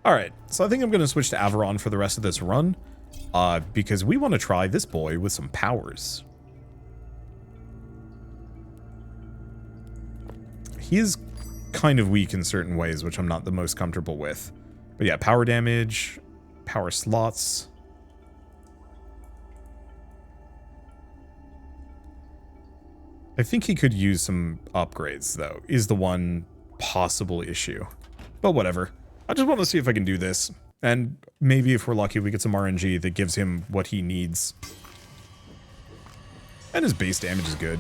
Alright, so I think I'm going to switch to Avaron for the rest of this run, because we want to try this boy with some powers. He is kind of weak in certain ways, which I'm not the most comfortable with. But yeah, power damage, power slots. I think he could use some upgrades, though, is the one possible issue. But whatever. I just want to see if I can do this. And maybe if we're lucky, we get some RNG that gives him what he needs. And his base damage is good.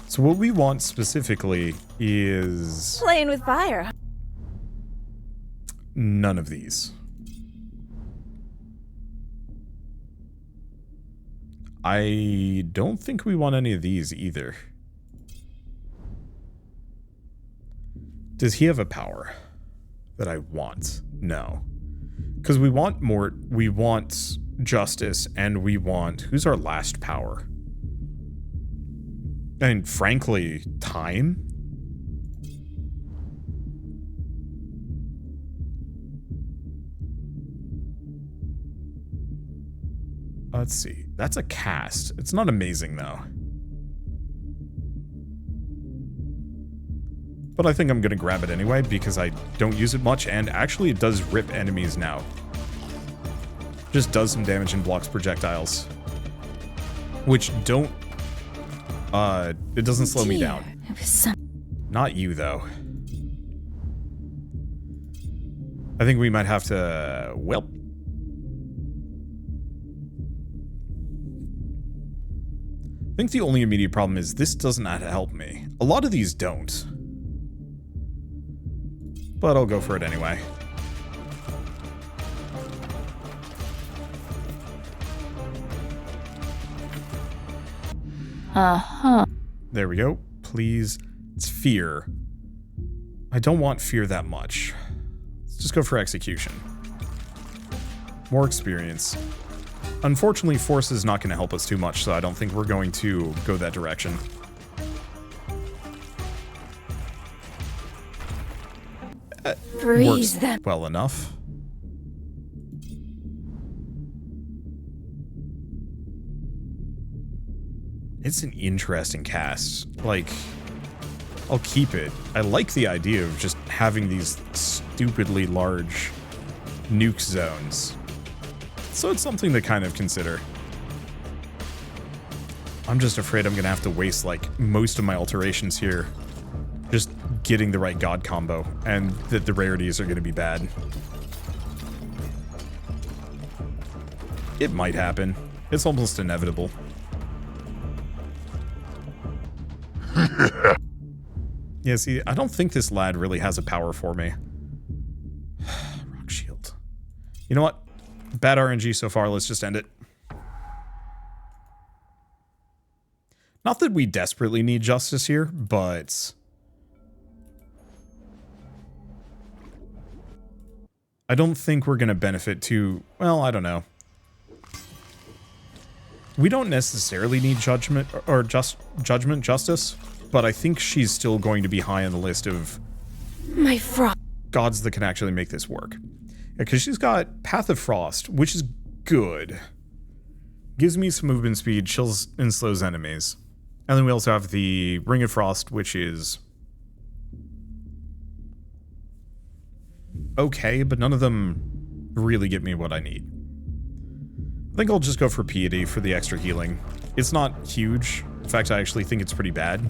So what we want specifically is... playing with fire. None of these. I don't think we want any of these either. Does he have a power that I want? No. Because we want more... we want justice, and we want... who's our last power? And frankly, time? Let's see. That's a cast. It's not amazing, though. But I think I'm going to grab it anyway, because I don't use it much, and actually it does rip enemies now. Just does some damage and blocks projectiles. Which don't... it doesn't slow me down. Not you, though. I think we might have to... well... I think the only immediate problem is this doesn't help me. A lot of these don't. But I'll go for it anyway. Uh-huh. There we go. Please. It's fear. I don't want fear that much. Let's just go for execution. More experience. Unfortunately, force is not going to help us too much, so I don't think we're going to go that direction. Freeze Works them. well enough. It's an interesting cast. Like, I'll keep it. I like the idea of just having these stupidly large nuke zones. So it's something to kind of consider. I'm just afraid I'm gonna have to waste, like, most of my alterations here just getting the right god combo, and that the rarities are gonna be bad. It might happen. It's almost inevitable. Yeah, see, I don't think this lad really has a power for me. Rock shield. You know what? Bad RNG so far, let's just end it. Not that we desperately need justice here, but... I don't think we're gonna benefit too... well, I don't know. We don't necessarily need judgment, or justice, but I think she's still going to be high on the list of... my frog. gods that can actually make this work. Because she's got Path of Frost, which is good. Gives me some movement speed, chills and slows enemies. And then we also have the Ring of Frost, which is... okay, but none of them really get me what I need. I think I'll just go for Piety for the extra healing. It's not huge. In fact, I actually think it's pretty bad.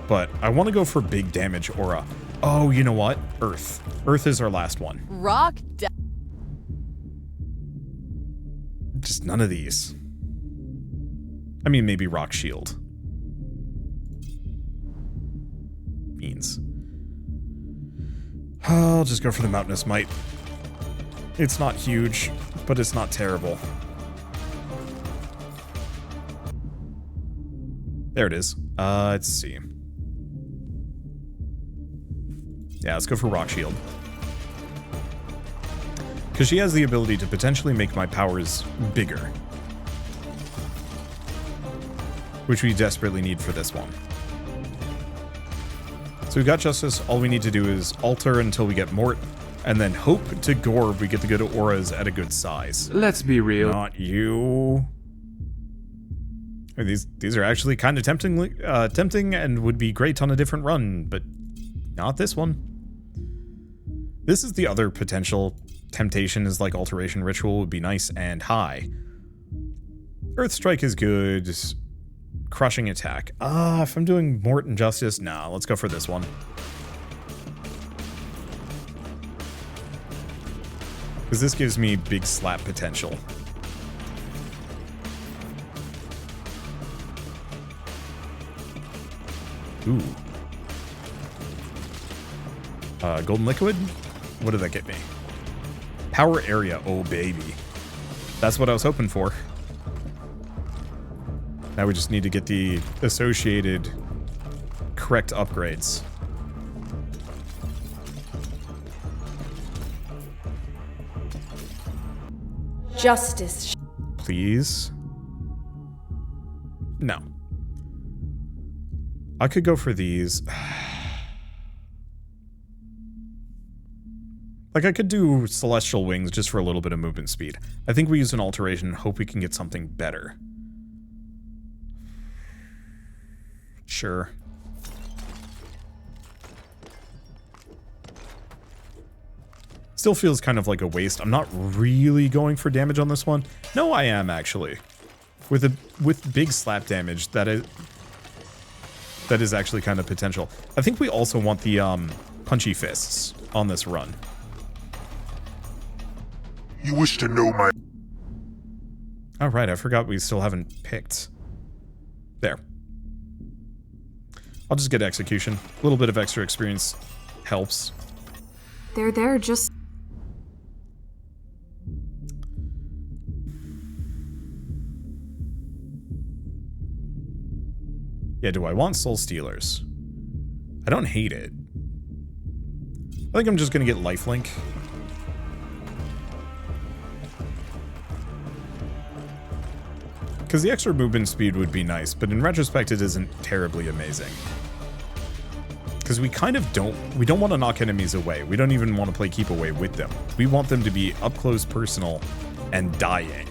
But I want to go for big damage aura. Oh, you know what? Earth. Earth is our last one. Rock. Just none of these. I mean, maybe rock shield. Beans. I'll just go for the mountainous might. It's not huge, but it's not terrible. There it is. Let's see. Yeah, let's go for Rock Shield. Because she has the ability to potentially make my powers bigger. Which we desperately need for this one. So we've got Justice. All we need to do is alter until we get Mort, and then hope to Gorb we get the good auras at a good size. Let's be real. Not you. I mean, these are actually kind of tempting and would be great on a different run, but not this one. This is the other potential temptation, is like Alteration Ritual would be nice and high. Earth Strike is good. Crushing Attack. If I'm doing Mort and Justice, nah, let's go for this one. Because this gives me big slap potential. Ooh. Golden Liquid? What did that get me? Power Area. Oh, baby. That's what I was hoping for. Now we just need to get the associated correct upgrades. Justice. Please. No. I could go for these. Like, I could do Celestial Wings just for a little bit of movement speed. I think we use an alteration and hope we can get something better. Sure. Still feels kind of like a waste. I'm not really going for damage on this one. No, I am actually. With big slap damage, that is actually kind of potential. I think we also want the punchy fists on this run. You wish to know my... Oh, right, I forgot we still haven't picked. There. I'll just get Execution. A little bit of extra experience helps. They're there just... Yeah, do I want Soul Stealers? I don't hate it. I think I'm just gonna get Lifelink. Because the extra movement speed would be nice, but in retrospect it isn't terribly amazing. Because we kind of don't want to knock enemies away. We don't even want to play keep away with them. We want them to be up close, personal, and dying.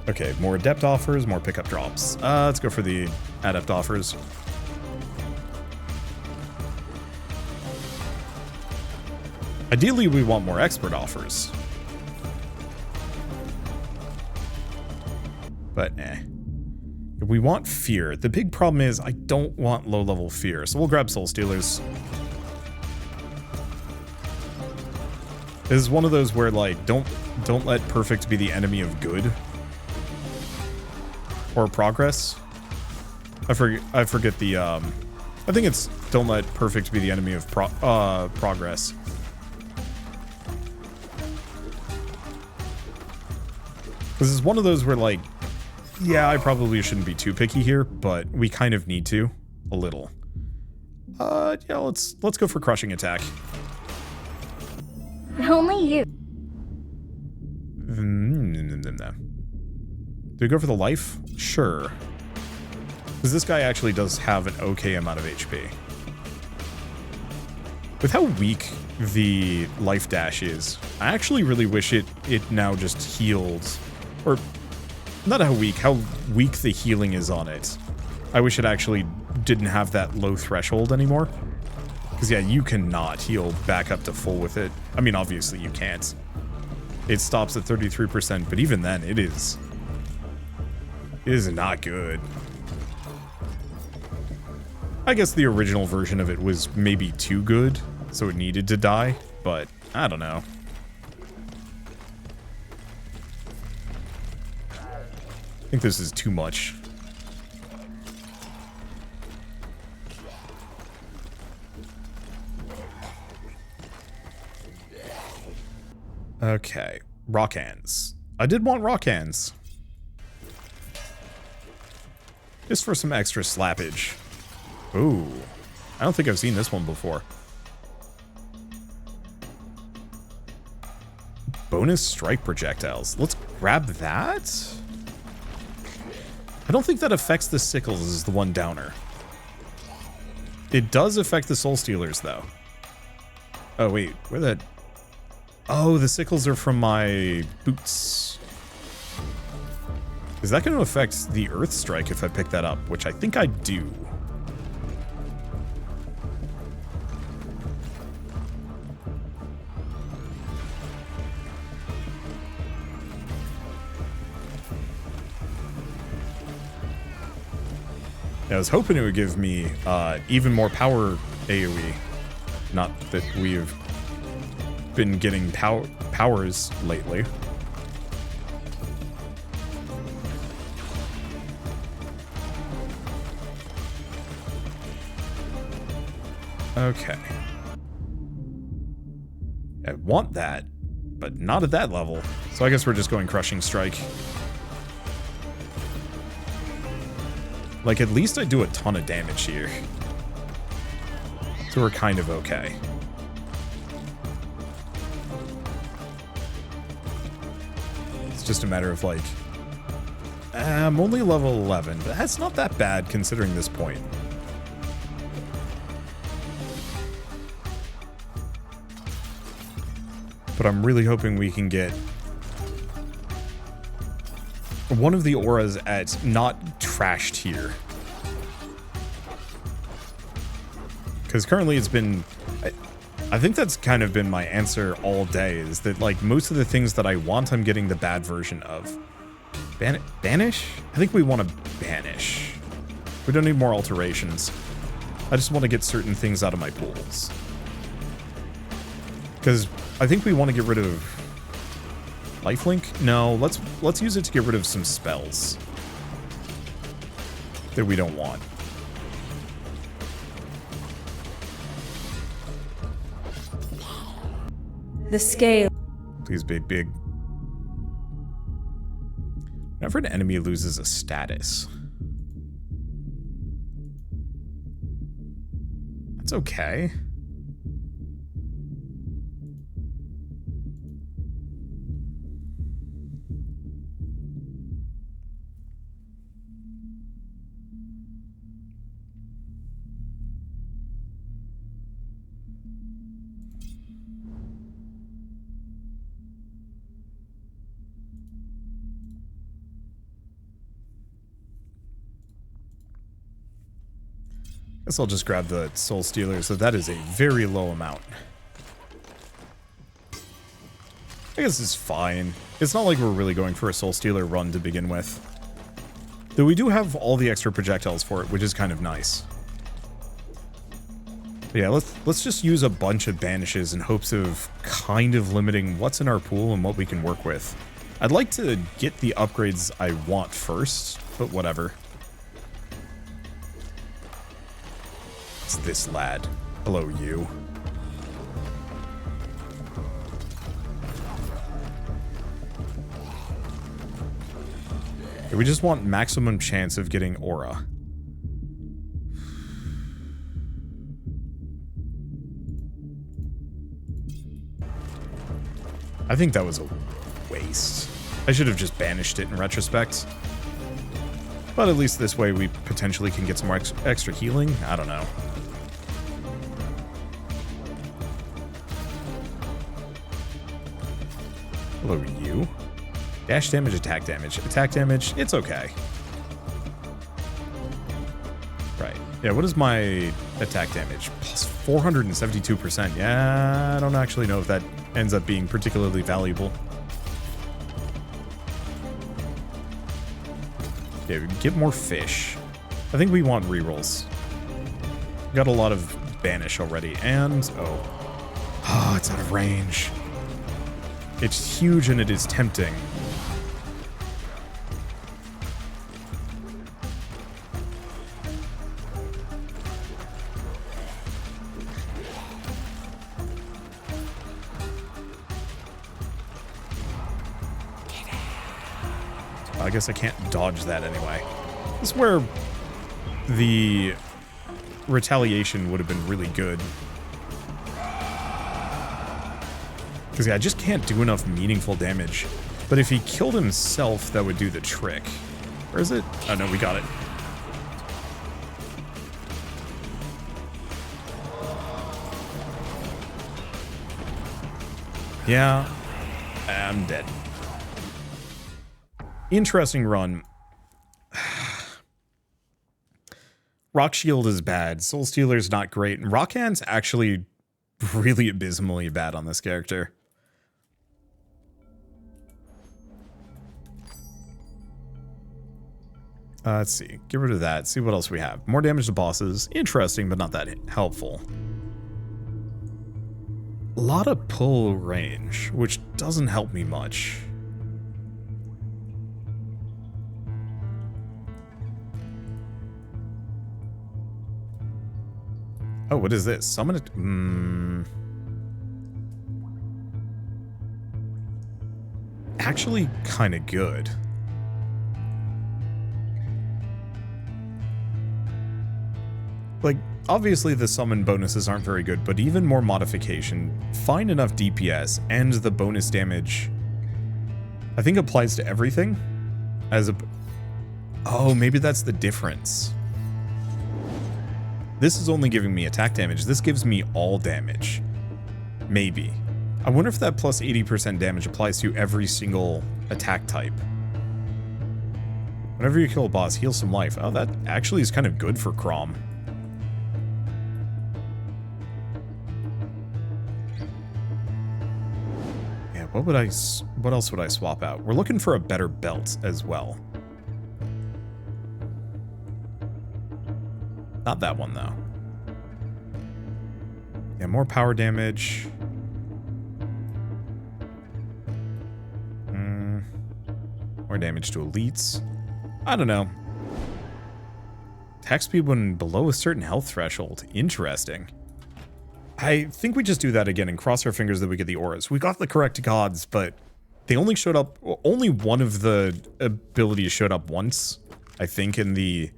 Okay, more adept offers, more pickup drops. Let's go for the adept offers. Ideally, we want more expert offers. But we want fear. The big problem is I don't want low-level fear, so we'll grab Soul Stealers. This is one of those where, like, don't let perfect be the enemy of good. Or progress. I forget the, I think it's don't let perfect be the enemy of progress. This is one of those where, like, yeah, I probably shouldn't be too picky here, but we kind of need to. A little. Yeah, let's go for Crushing Attack. Only you. Do we go for the life? Sure. Because this guy actually does have an okay amount of HP. With how weak the life dash is, I actually really wish it now just healed. Or, not how weak the healing is on it. I wish it actually didn't have that low threshold anymore. Because yeah, you cannot heal back up to full with it. I mean, obviously you can't. It stops at 33%, but even then, it is not good. I guess the original version of it was maybe too good, so it needed to die, but I don't know. I think this is too much. Okay, rock hands. I did want rock hands. Just for some extra slappage. Ooh, I don't think I've seen this one before. Bonus strike projectiles. Let's grab that. I don't think that affects the sickles as the one downer. It does affect the soul stealers, though. Oh, wait. Where the... Oh, the sickles are from my boots. Is that going to affect the earth strike if I pick that up? Which I think I do. I was hoping it would give me even more power AoE. Not that we've been getting powers lately. Okay. I want that, but not at that level. So I guess we're just going Crushing Strike. Like, at least I do a ton of damage here. So we're kind of okay. It's just a matter of, like... I'm only level 11, but that's not that bad considering this point. But I'm really hoping we can get one of the auras at not trashed here. Because currently it's been... I think that's kind of been my answer all day, is that, like, most of the things that I want, I'm getting the bad version of. Banish? I think we want to banish. We don't need more alterations. I just want to get certain things out of my pools. Because I think we want to get rid of... Lifelink? No, let's use it to get rid of some spells that we don't want. The scale. Please be big. Whenever an enemy loses a status, that's okay. Guess I'll just grab the Soul Stealer, so that is a very low amount. I guess it's fine. It's not like we're really going for a Soul Stealer run to begin with. Though we do have all the extra projectiles for it, which is kind of nice. But yeah, let's just use a bunch of banishes in hopes of kind of limiting what's in our pool and what we can work with. I'd like to get the upgrades I want first, but whatever. This lad. Hello, you. Okay, we just want maximum chance of getting aura. I think that was a waste. I should have just banished it in retrospect. But at least this way we potentially can get some more extra healing. I don't know. Hello, you. Dash damage, attack damage. Attack damage, it's okay. Right. Yeah, what is my attack damage? Plus 472%. Yeah, I don't actually know if that ends up being particularly valuable. Okay, we get more fish. I think we want rerolls. Got a lot of banish already, and... Oh, it's out of range. It's huge and it is tempting. I guess I can't dodge that anyway. This is where the retaliation would have been really good. Because yeah, I just can't do enough meaningful damage. But if he killed himself, that would do the trick. Where is it? Oh no, we got it. Yeah, I'm dead. Interesting run. Rock Shield is bad. Soul Stealer's not great. And Rock Hand's actually really abysmally bad on this character. Let's see. Get rid of that. See what else we have. More damage to bosses. Interesting, but not that helpful. A lot of pull range, which doesn't help me much. Oh, what is this? Summon it. Actually, kind of good. Like, obviously the summon bonuses aren't very good, but even more modification, find enough DPS, and the bonus damage, I think applies to everything. Oh, maybe that's the difference. This is only giving me attack damage. This gives me all damage. Maybe. I wonder if that plus 80% damage applies to every single attack type. Whenever you kill a boss, heal some life. Oh, that actually is kind of good for Crom. Yeah, what else would I swap out? We're looking for a better belt as well. Not that one, though. Yeah, more power damage. More damage to elites. I don't know. Attack speed when below a certain health threshold. Interesting. I think we just do that again and cross our fingers that we get the auras. We got the correct gods, but they only showed up... Only one of the abilities showed up once, I think, and the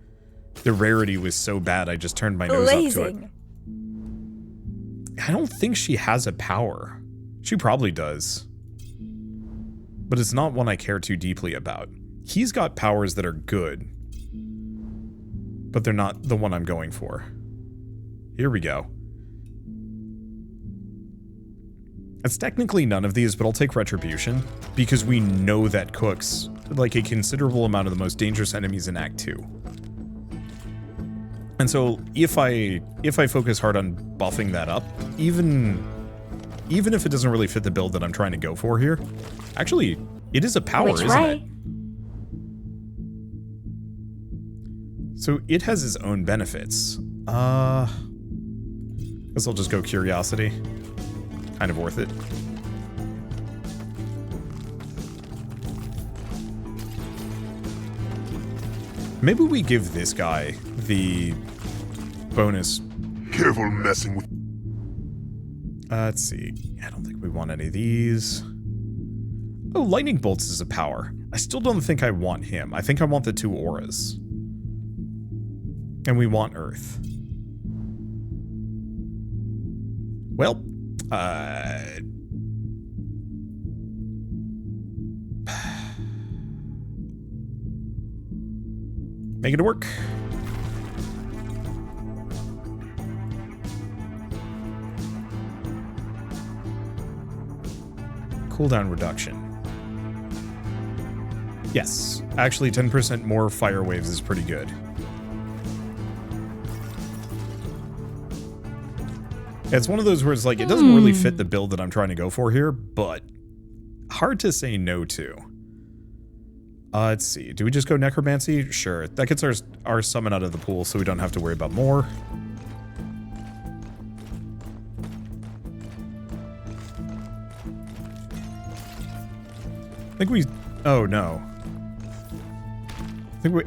rarity was so bad I just turned my nose up to it. I don't think she has a power. She probably does. But it's not one I care too deeply about. He's got powers that are good, but they're not the one I'm going for. Here we go. It's technically none of these, but I'll take Retribution, because we know that cooks like a considerable amount of the most dangerous enemies in Act 2. And so if I focus hard on buffing that up, even if it doesn't really fit the build that I'm trying to go for here, actually, it is a power, isn't it? So it has its own benefits. Guess I'll just go Curiosity. Kind of worth it. Maybe we give this guy the bonus. Careful messing with... Let's see. I don't think we want any of these. Oh, Lightning Bolts is a power. I still don't think I want him. I think I want the 2 auras. And we want Earth. Well, make it work. Cooldown reduction. Yes, actually 10% more fire waves is pretty good. It's one of those where it's like, it doesn't really fit the build that I'm trying to go for here, but hard to say no to. Let's see. Do we just go Necromancy? Sure. That gets our summon out of the pool, so we don't have to worry about more. I think we... Oh, no.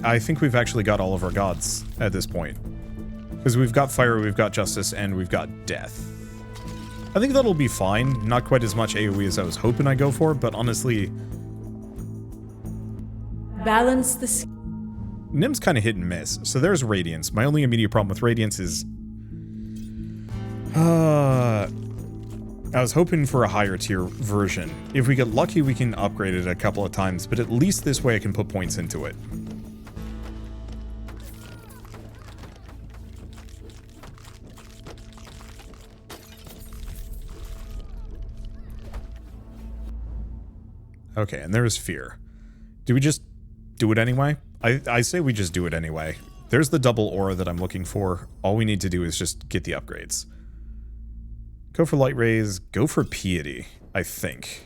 I think we've actually got all of our gods at this point. Because we've got fire, we've got justice, and we've got death. I think that'll be fine. Not quite as much AoE as I was hoping I'd go for, but honestly... Balance the... Nim's kind of hit and miss. So there's Radiance. My only immediate problem with Radiance is... I was hoping for a higher tier version. If we get lucky, we can upgrade it a couple of times, but at least this way I can put points into it. Okay, and there is fear. Do we just do it anyway? I say we just do it anyway. There's the double aura that I'm looking for. All we need to do is just get the upgrades. Go for light rays. Go for piety, I think.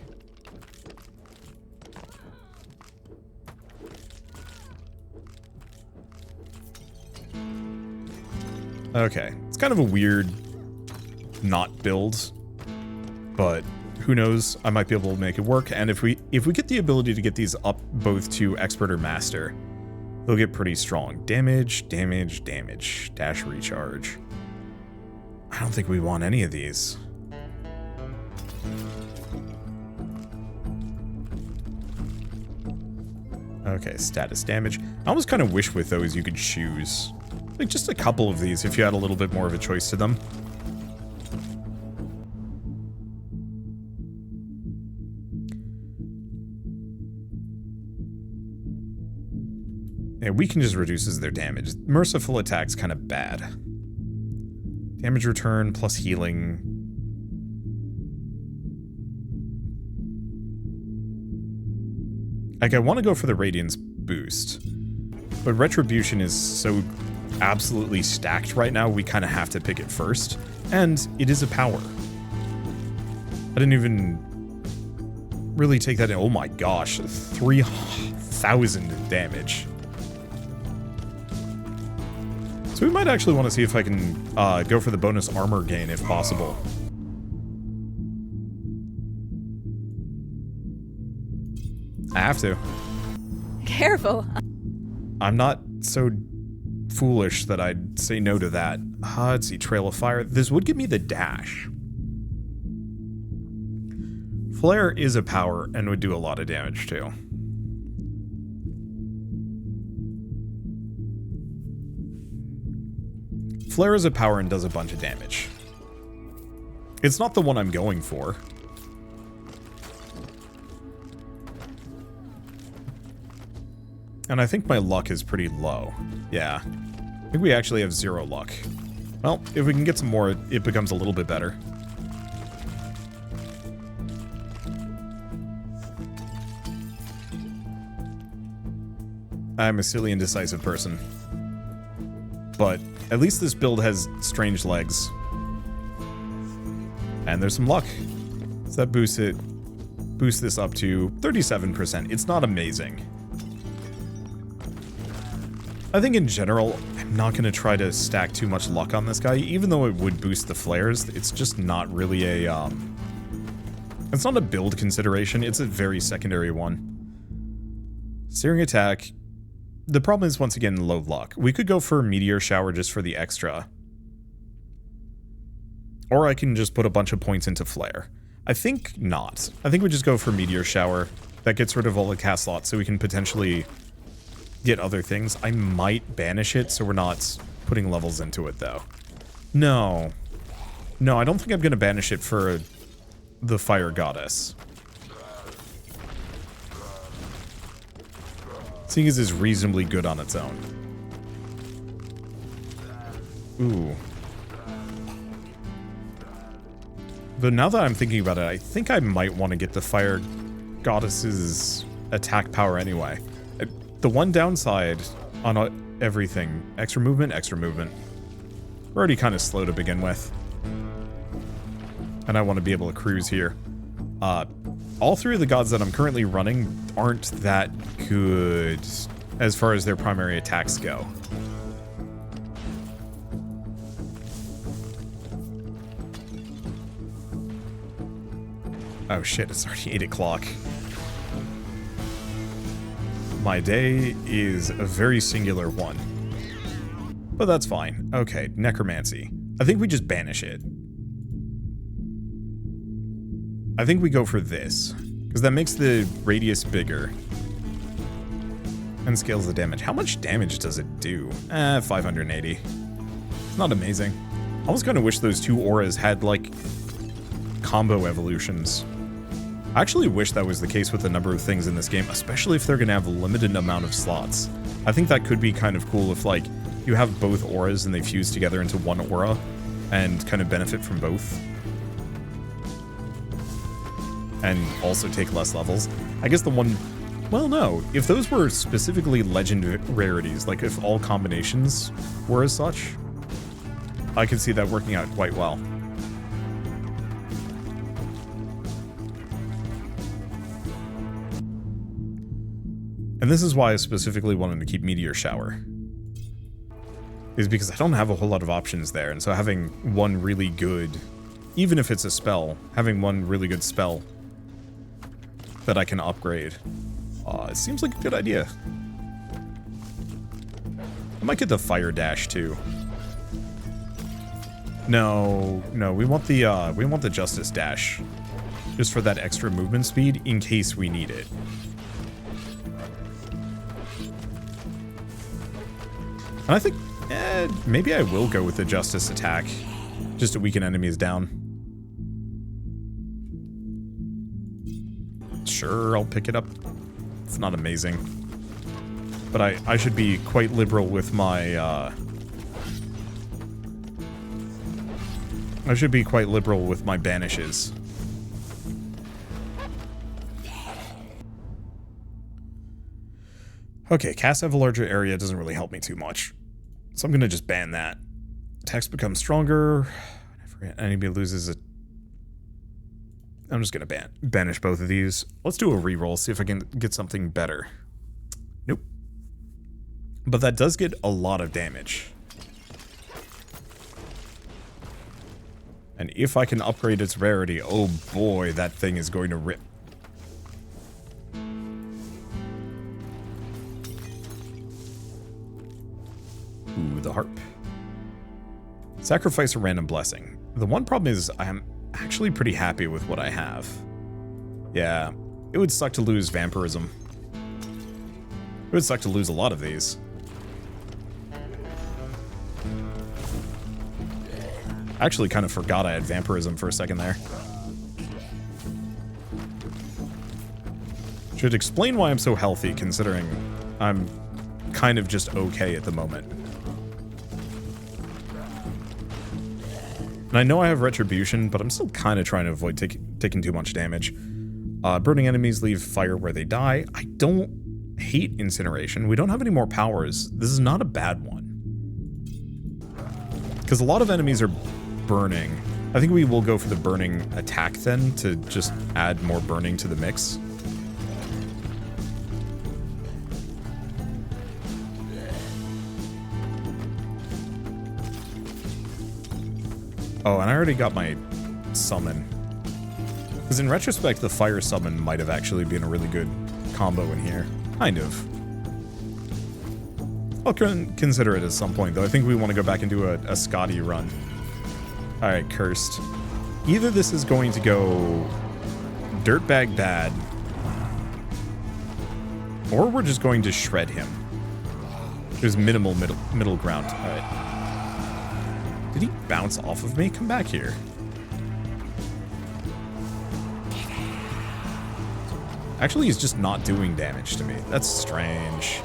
Okay, it's kind of a weird not build, but who knows? I might be able to make it work. And if we get the ability to get these up both to expert or master, they'll get pretty strong. Damage, damage, damage. Dash recharge. I don't think we want any of these. Okay, status damage. I almost kind of wish with those you could choose. Like just a couple of these if you had a little bit more of a choice to them. Yeah, weakness reduces their damage. Merciful attack's kind of bad. Damage return plus healing. Like, I want to go for the Radiance boost, but Retribution is so absolutely stacked right now, we kind of have to pick it first. And it is a power. I didn't even really take that in. Oh my gosh, 3,000 damage. So we might actually want to see if I can go for the bonus armor gain if possible. I have to. Careful. I'm not so foolish that I'd say no to that. Let's see, Trail of Fire. This would give me the dash. Flare is a power and would do a lot of damage too. Flare is a power and does a bunch of damage. It's not the one I'm going for. And I think my luck is pretty low. Yeah. I think we actually have 0 luck. Well, if we can get some more, it becomes a little bit better. I'm a silly indecisive person. But at least this build has strange legs. And there's some luck. So that boosts this up to 37%. It's not amazing. I think in general, I'm not going to try to stack too much luck on this guy, even though it would boost the flares. It's just not really a, it's not a build consideration. It's a very secondary one. Searing attack. The problem is, once again, low luck. We could go for Meteor Shower just for the extra. Or I can just put a bunch of points into Flare. I think not. I think we just go for Meteor Shower. That gets rid of all the cast slots, so we can potentially get other things. I might banish it, so we're not putting levels into it, though. No. No, I don't think I'm going to banish it for the Fire Goddess. Seeing as it's reasonably good on its own. Ooh. But now that I'm thinking about it, I think I might want to get the Fire Goddess's attack power anyway. The one downside on everything, extra movement. We're already kind of slow to begin with. And I want to be able to cruise here. All 3 of the gods that I'm currently running aren't that good as far as their primary attacks go. Oh shit, it's already 8 o'clock. My day is a very singular one. But that's fine. Okay, Necromancy. I think we just banish it. I think we go for this, because that makes the radius bigger. And scales the damage. How much damage does it do? 580. It's not amazing. I almost kind of wish those 2 auras had, like, combo evolutions. I actually wish that was the case with a number of things in this game, especially if they're going to have a limited amount of slots. I think that could be kind of cool if, like, you have both auras and they fuse together into one aura and kind of benefit from both. And also take less levels. I guess the one... Well, no. If those were specifically legend rarities, like if all combinations were as such, I could see that working out quite well. And this is why I specifically wanted to keep Meteor Shower. Is because I don't have a whole lot of options there, and so having one really good, even if it's a spell, having one really good spell that I can upgrade, it seems like a good idea. I might get the Fire Dash too. No, we want the Justice Dash, just for that extra movement speed in case we need it. And I think, maybe I will go with the Justice attack, just to weaken enemies down. Sure, I'll pick it up. It's not amazing. But I should be quite liberal with my, I should be quite liberal with my banishes. Okay, cast have a larger area doesn't really help me too much. So I'm going to just ban that. Attacks become stronger. Whenever an enemy loses a... I'm just going to banish both of these. Let's do a reroll, see if I can get something better. Nope. But that does get a lot of damage. And if I can upgrade its rarity, oh boy, that thing is going to rip. Ooh, the harp. Sacrifice a random blessing. The one problem is I am actually pretty happy with what I have. Yeah, it would suck to lose vampirism. It would suck to lose a lot of these. I actually kind of forgot I had vampirism for a second there. Should explain why I'm so healthy, considering I'm kind of just okay at the moment. And I know I have Retribution, but I'm still kind of trying to avoid taking too much damage. Burning enemies leave fire where they die. I don't hate Incineration. We don't have any more powers. This is not a bad one. Because a lot of enemies are burning. I think we will go for the burning attack then, to just add more burning to the mix. Oh, and I already got my summon. Because in retrospect, the fire summon might have actually been a really good combo in here. Kind of. I'll consider it at some point, though. I think we want to go back and do a Scotty run. Alright, Cursed. Either this is going to go dirtbag bad, or we're just going to shred him. There's minimal middle ground. Alright. Did he bounce off of me? Come back here. Actually, he's just not doing damage to me. That's strange.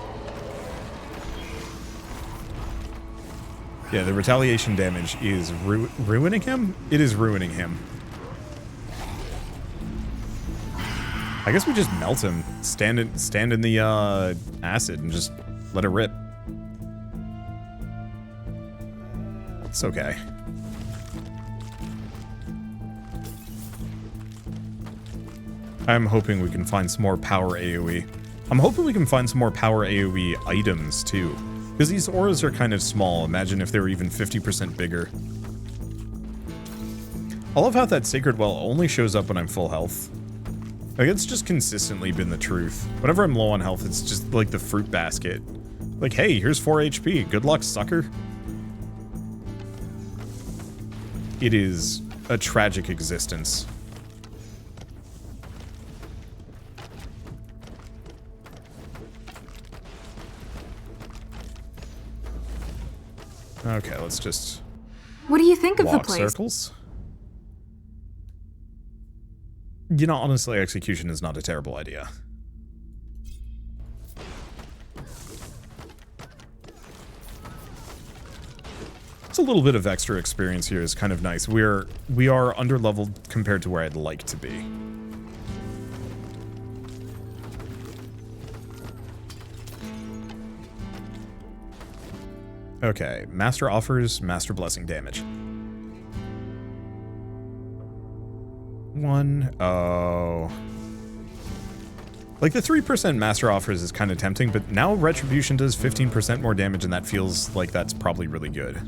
Yeah, the retaliation damage is ruining him? It is ruining him. I guess we just melt him. Stand in the acid and just let it rip. It's okay. I'm hoping we can find some more power AoE. I'm hoping we can find some more power AoE items too. Because these auras are kind of small. Imagine if they were even 50% bigger. I love how that Sacred Well only shows up when I'm full health. Like, it's just consistently been the truth. Whenever I'm low on health, it's just like the fruit basket. Like, hey, here's 4 HP. Good luck, sucker. It is a tragic existence. Okay, let's just... What do you think of the place? Circles. You know, honestly, execution is not a terrible idea. It's a little bit of extra experience here is kind of nice. We are under-leveled compared to where I'd like to be. Okay, Master offers Master Blessing damage. 1-0. Like, the 3% Master offers is kind of tempting, but now Retribution does 15% more damage, and that feels like that's probably really good.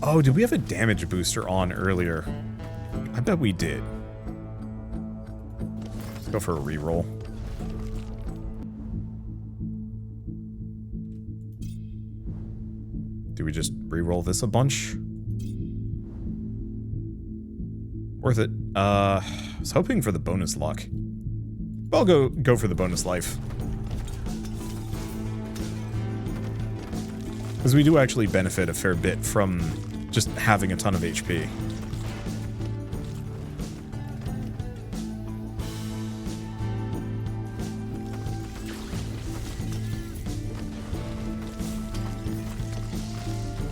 Oh, did we have a damage booster on earlier? I bet we did. Let's go for a reroll. Do we just reroll this a bunch? Worth it. I was hoping for the bonus luck. I'll go for the bonus life. Because we do actually benefit a fair bit from just having a ton of HP.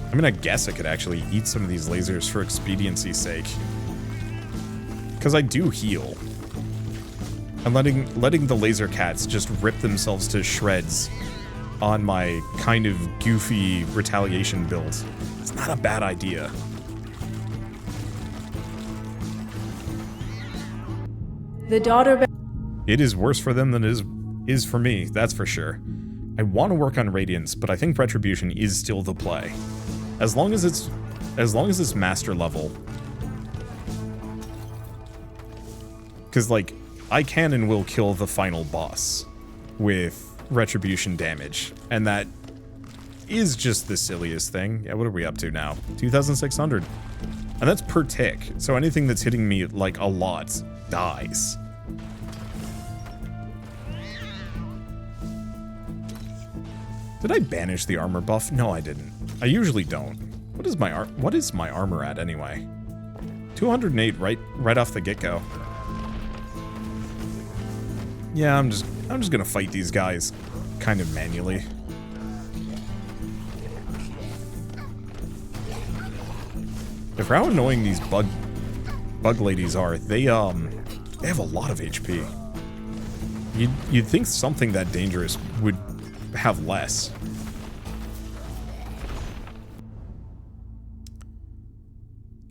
I mean, I guess I could actually eat some of these lasers for expediency's sake. Because I do heal. And letting the laser cats just rip themselves to shreds on my kind of goofy retaliation build. It's not a bad idea. The daughter... It is worse for them than it is for me, that's for sure. I want to work on Radiance, but I think Retribution is still the play. As long as it's master level. Because, like, I can and will kill the final boss with Retribution damage. And that is just the silliest thing. Yeah, what are we up to now? 2,600. And that's per tick. So anything that's hitting me, like, a lot dies. Did I banish the armor buff? No, I didn't. I usually don't. What is my armor at anyway? 208 right off the get-go. Yeah, I'm just gonna fight these guys kind of manually. For how annoying these bug ladies are, they have a lot of HP. You'd think something that dangerous would have less.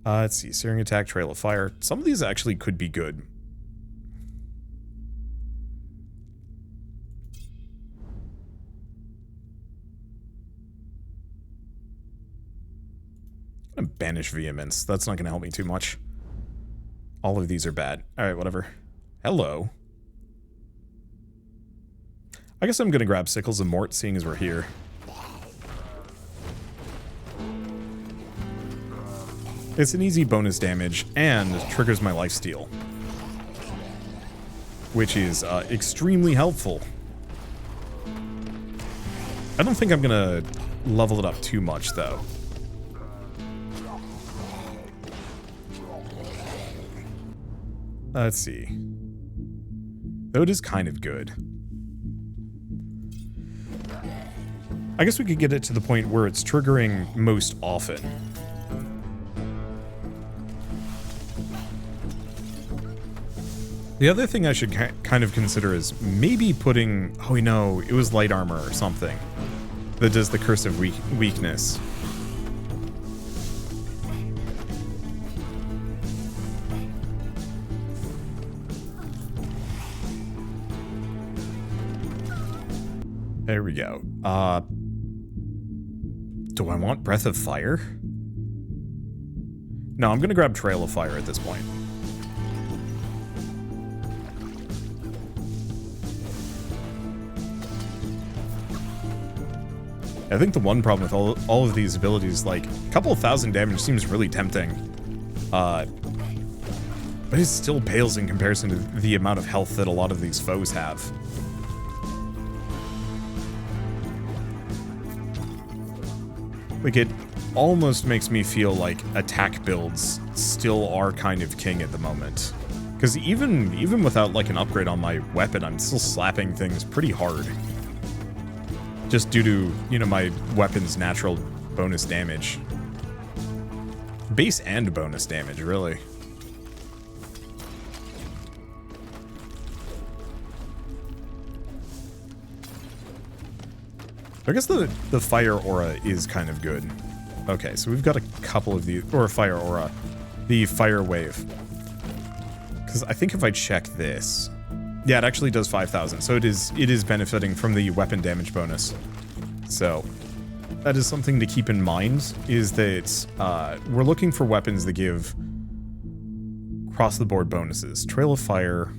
Let's see, Searing Attack, Trail of Fire. Some of these actually could be good. I'm gonna banish Vehemence. That's not gonna help me too much. All of these are bad. Alright, whatever. Hello. I guess I'm gonna grab Sickles and Mort, seeing as we're here. It's an easy bonus damage, and triggers my lifesteal. Which is extremely helpful. I don't think I'm gonna level it up too much, though. Let's see. Though it is kind of good. I guess we could get it to the point where it's triggering most often. The other thing I should kind of consider is maybe putting... Oh, no, it was light armor or something that does the Curse of Weakness. There we go. Do I want Breath of Fire? No, I'm gonna grab Trail of Fire at this point. I think the one problem with all of these abilities, like, a couple of thousand damage seems really tempting. But it still pales in comparison to the amount of health that a lot of these foes have. Like, it almost makes me feel like attack builds still are kind of king at the moment. Because even without, like, an upgrade on my weapon, I'm still slapping things pretty hard. Just due to, you know, my weapon's natural bonus damage. Base and bonus damage, really. I guess the fire aura is kind of good. Okay, so we've got a couple of these, or a fire aura. The fire wave. Because I think if I check this... Yeah, it actually does 5,000, so it is benefiting from the weapon damage bonus. So, that is something to keep in mind, is that we're looking for weapons that give across-the-board bonuses. Trail of Fire,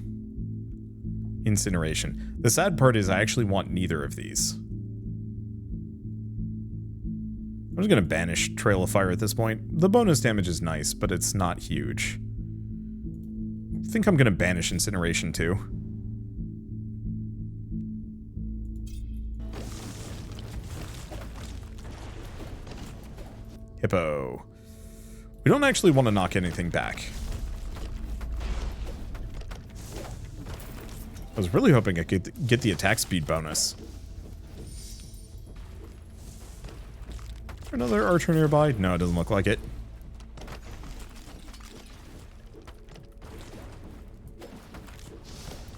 Incineration. The sad part is I actually want neither of these. I'm just going to banish Trail of Fire at this point. The bonus damage is nice, but it's not huge. I think I'm going to banish Incineration too. Hippo. We don't actually want to knock anything back. I was really hoping I could get the attack speed bonus. Another archer nearby? No, it doesn't look like it.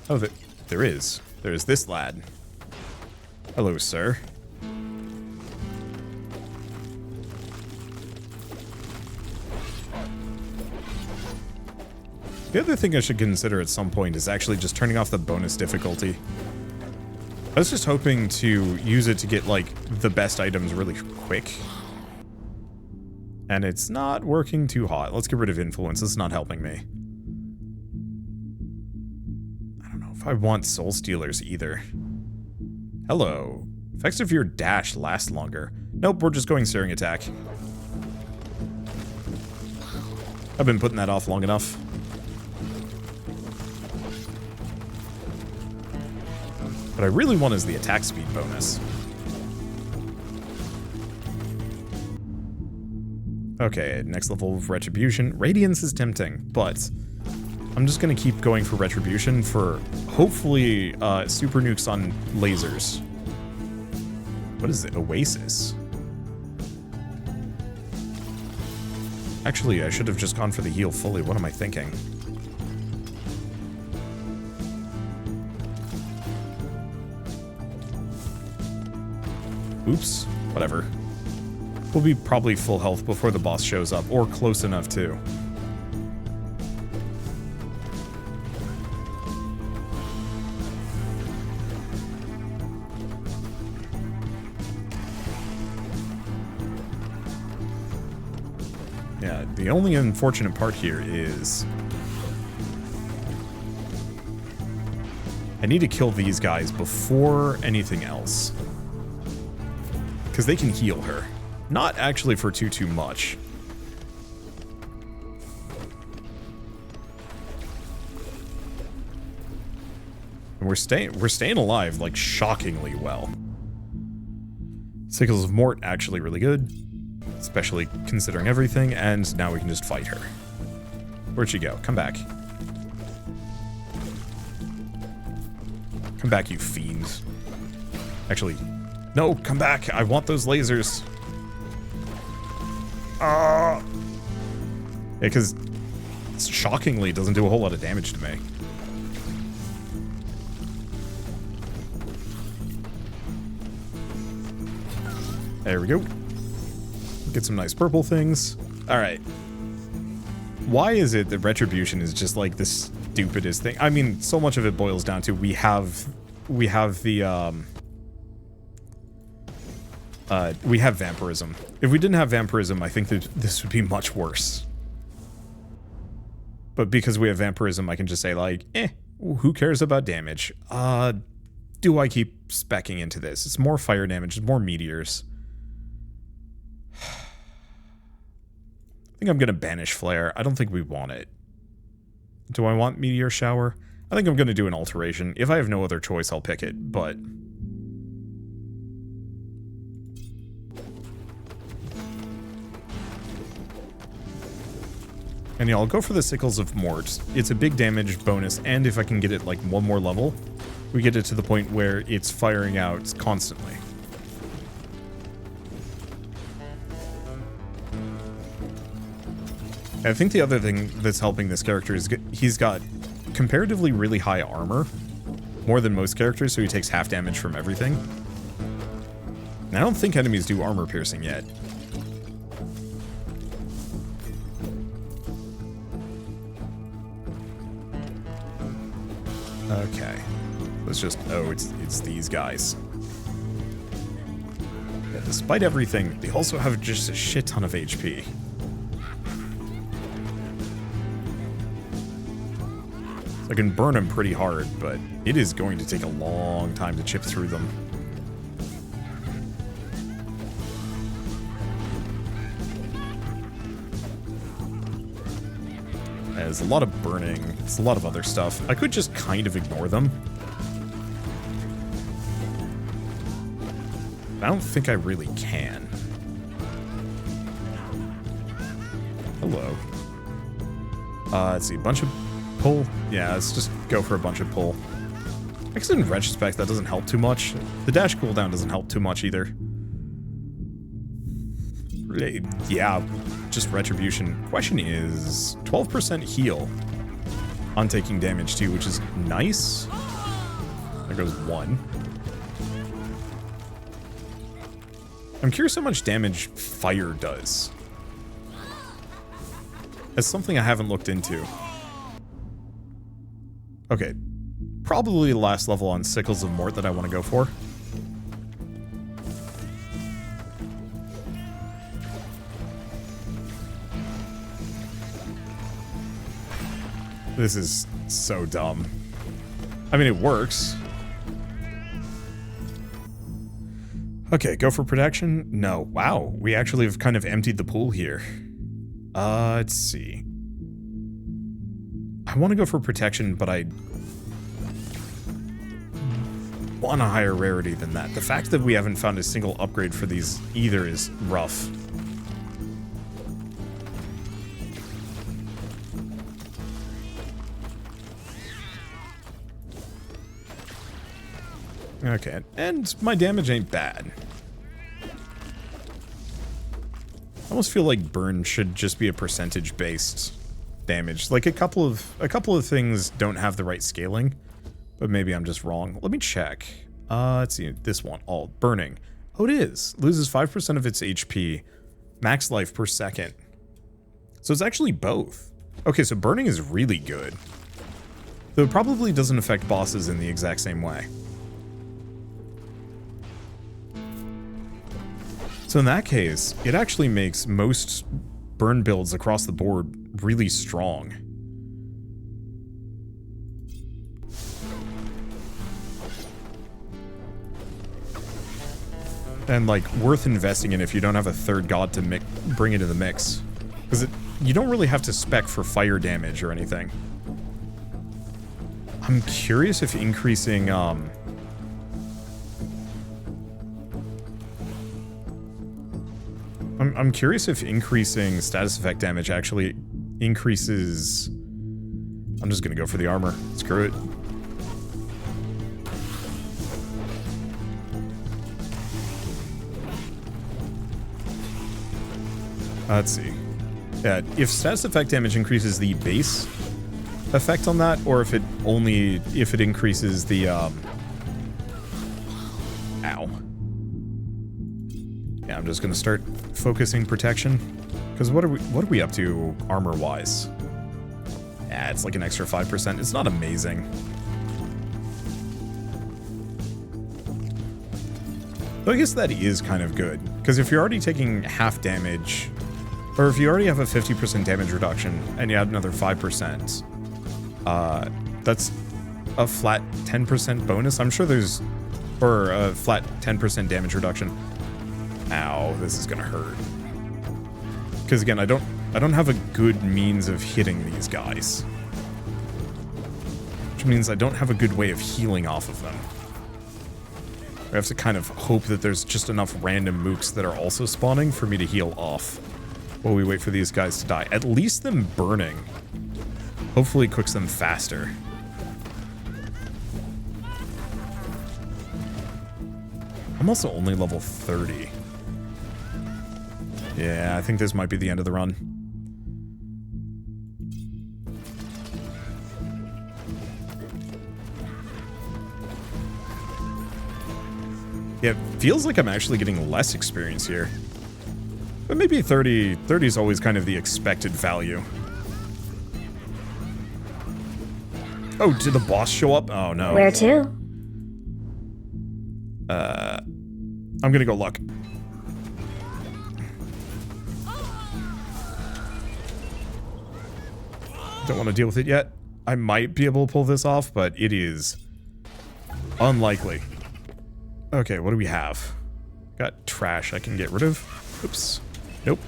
Oh, there is. There's this lad. Hello, sir. The other thing I should consider at some point is actually just turning off the bonus difficulty. I was just hoping to use it to get, like, the best items really quick. And it's not working too hot. Let's get rid of influence. It's not helping me. I don't know if I want soul stealers either. Hello. Effects of your dash last longer. Nope, we're just going searing attack. I've been putting that off long enough. What I really want is the attack speed bonus. Okay, next level of Retribution. Radiance is tempting, but I'm just going to keep going for Retribution for hopefully super nukes on lasers. What is it? Oasis? Actually, I should have just gone for the heal fully. What am I thinking? Oops. Whatever. We'll be probably full health before the boss shows up, or close enough too. Yeah, the only unfortunate part here is I need to kill these guys before anything else. Because they can heal her. Not actually for too much. And we're staying alive, like, shockingly well. Sickles of Mort, actually really good. Especially considering everything, and now we can just fight her. Where'd she go? Come back. Come back, you fiend. Actually, no, come back. I want those lasers. Yeah, because shockingly, it doesn't do a whole lot of damage to me. There we go. Get some nice purple things. Alright. Why is it that Retribution is just like the stupidest thing? I mean, so much of it boils down to we have vampirism. If we didn't have vampirism, I think that this would be much worse. But because we have vampirism, I can just say, like, who cares about damage? Do I keep speccing into this? It's more fire damage, it's more meteors. I think I'm going to banish Flare. I don't think we want it. Do I want Meteor Shower? I think I'm going to do an alteration. If I have no other choice, I'll pick it, but... And yeah, I'll go for the Sickles of Mort. It's a big damage bonus, and if I can get it like one more level, we get it to the point where it's firing out constantly. I think the other thing that's helping this character is he's got comparatively really high armor, more than most characters, so he takes half damage from everything. And I don't think enemies do armor piercing yet. Okay. Let's just... Oh, it's these guys. Yeah, despite everything, they also have just a shit ton of HP. So I can burn them pretty hard, but it is going to take a long time to chip through them. There's a lot of burning. It's a lot of other stuff. I could just kind of ignore them. I don't think I really can. Hello. Let's see. Bunch of pull. Yeah, let's just go for a bunch of pull. I guess in retrospect, that doesn't help too much. The dash cooldown doesn't help too much either. Yeah, just Retribution. Question is 12% heal on taking damage too, which is nice. There goes one. I'm curious how much damage fire does. That's something I haven't looked into. Okay, probably the last level on Sickles of Mort that I want to go for. This is so dumb. I mean, it works. Okay, go for protection? No. Wow, we actually have kind of emptied the pool here. Let's see. I want to go for protection, but I want a higher rarity than that. The fact that we haven't found a single upgrade for these either is rough. Okay, and my damage ain't bad. I almost feel like burn should just be a percentage-based damage. Like a couple of things don't have the right scaling, but maybe I'm just wrong. Let me check. Let's see, this one, all burning. Oh, it is. Loses 5% of its HP, max life per second. So it's actually both. Okay, so burning is really good. Though it probably doesn't affect bosses in the exact same way. So in that case, it actually makes most burn builds across the board really strong. And like worth investing in if you don't have a third god to bring into the mix. Because you don't really have to spec for fire damage or anything. I'm curious if increasing I'm curious if increasing status effect damage actually increases... I'm just gonna go for the armor. Screw it. Let's see. Yeah, if status effect damage increases the base effect on that, or if it increases the ow. Yeah, I'm just gonna start focusing protection. Because what are we up to armor wise? Yeah, it's like an extra 5%. It's not amazing. But I guess that is kind of good. Because if you're already taking half damage, or if you already have a 50% damage reduction and you add another 5%, that's a flat 10% bonus. I'm sure there's, or a flat 10% damage reduction. Ow, this is gonna hurt. Because again, I don't have a good means of hitting these guys. Which means I don't have a good way of healing off of them. I have to kind of hope that there's just enough random mooks that are also spawning for me to heal off while we wait for these guys to die. At least them burning hopefully cooks them faster. I'm also only level 30. Yeah, I think this might be the end of the run. Yeah, it feels like I'm actually getting less experience here. But maybe 30 is always kind of the expected value. Oh, did the boss show up? Oh, no. Where to? I'm gonna go look. Don't want to deal with it yet. I might be able to pull this off, but it is unlikely. Okay, what do we have? Got trash I can get rid of. Oops. Nope.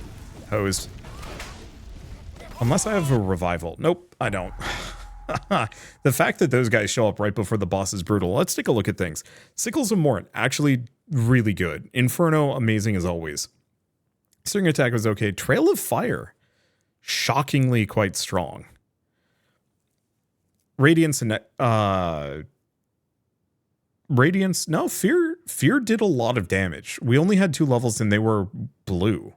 Hosed. Unless I have a revival. Nope, I don't. The fact that those guys show up right before the boss is brutal. Let's take a look at things. Sickles of Mort, actually really good. Inferno, amazing as always. Sting attack was okay. Trail of Fire, shockingly quite strong. Radiance and Radiance, no, Fear did a lot of damage. We only had 2 levels and they were blue.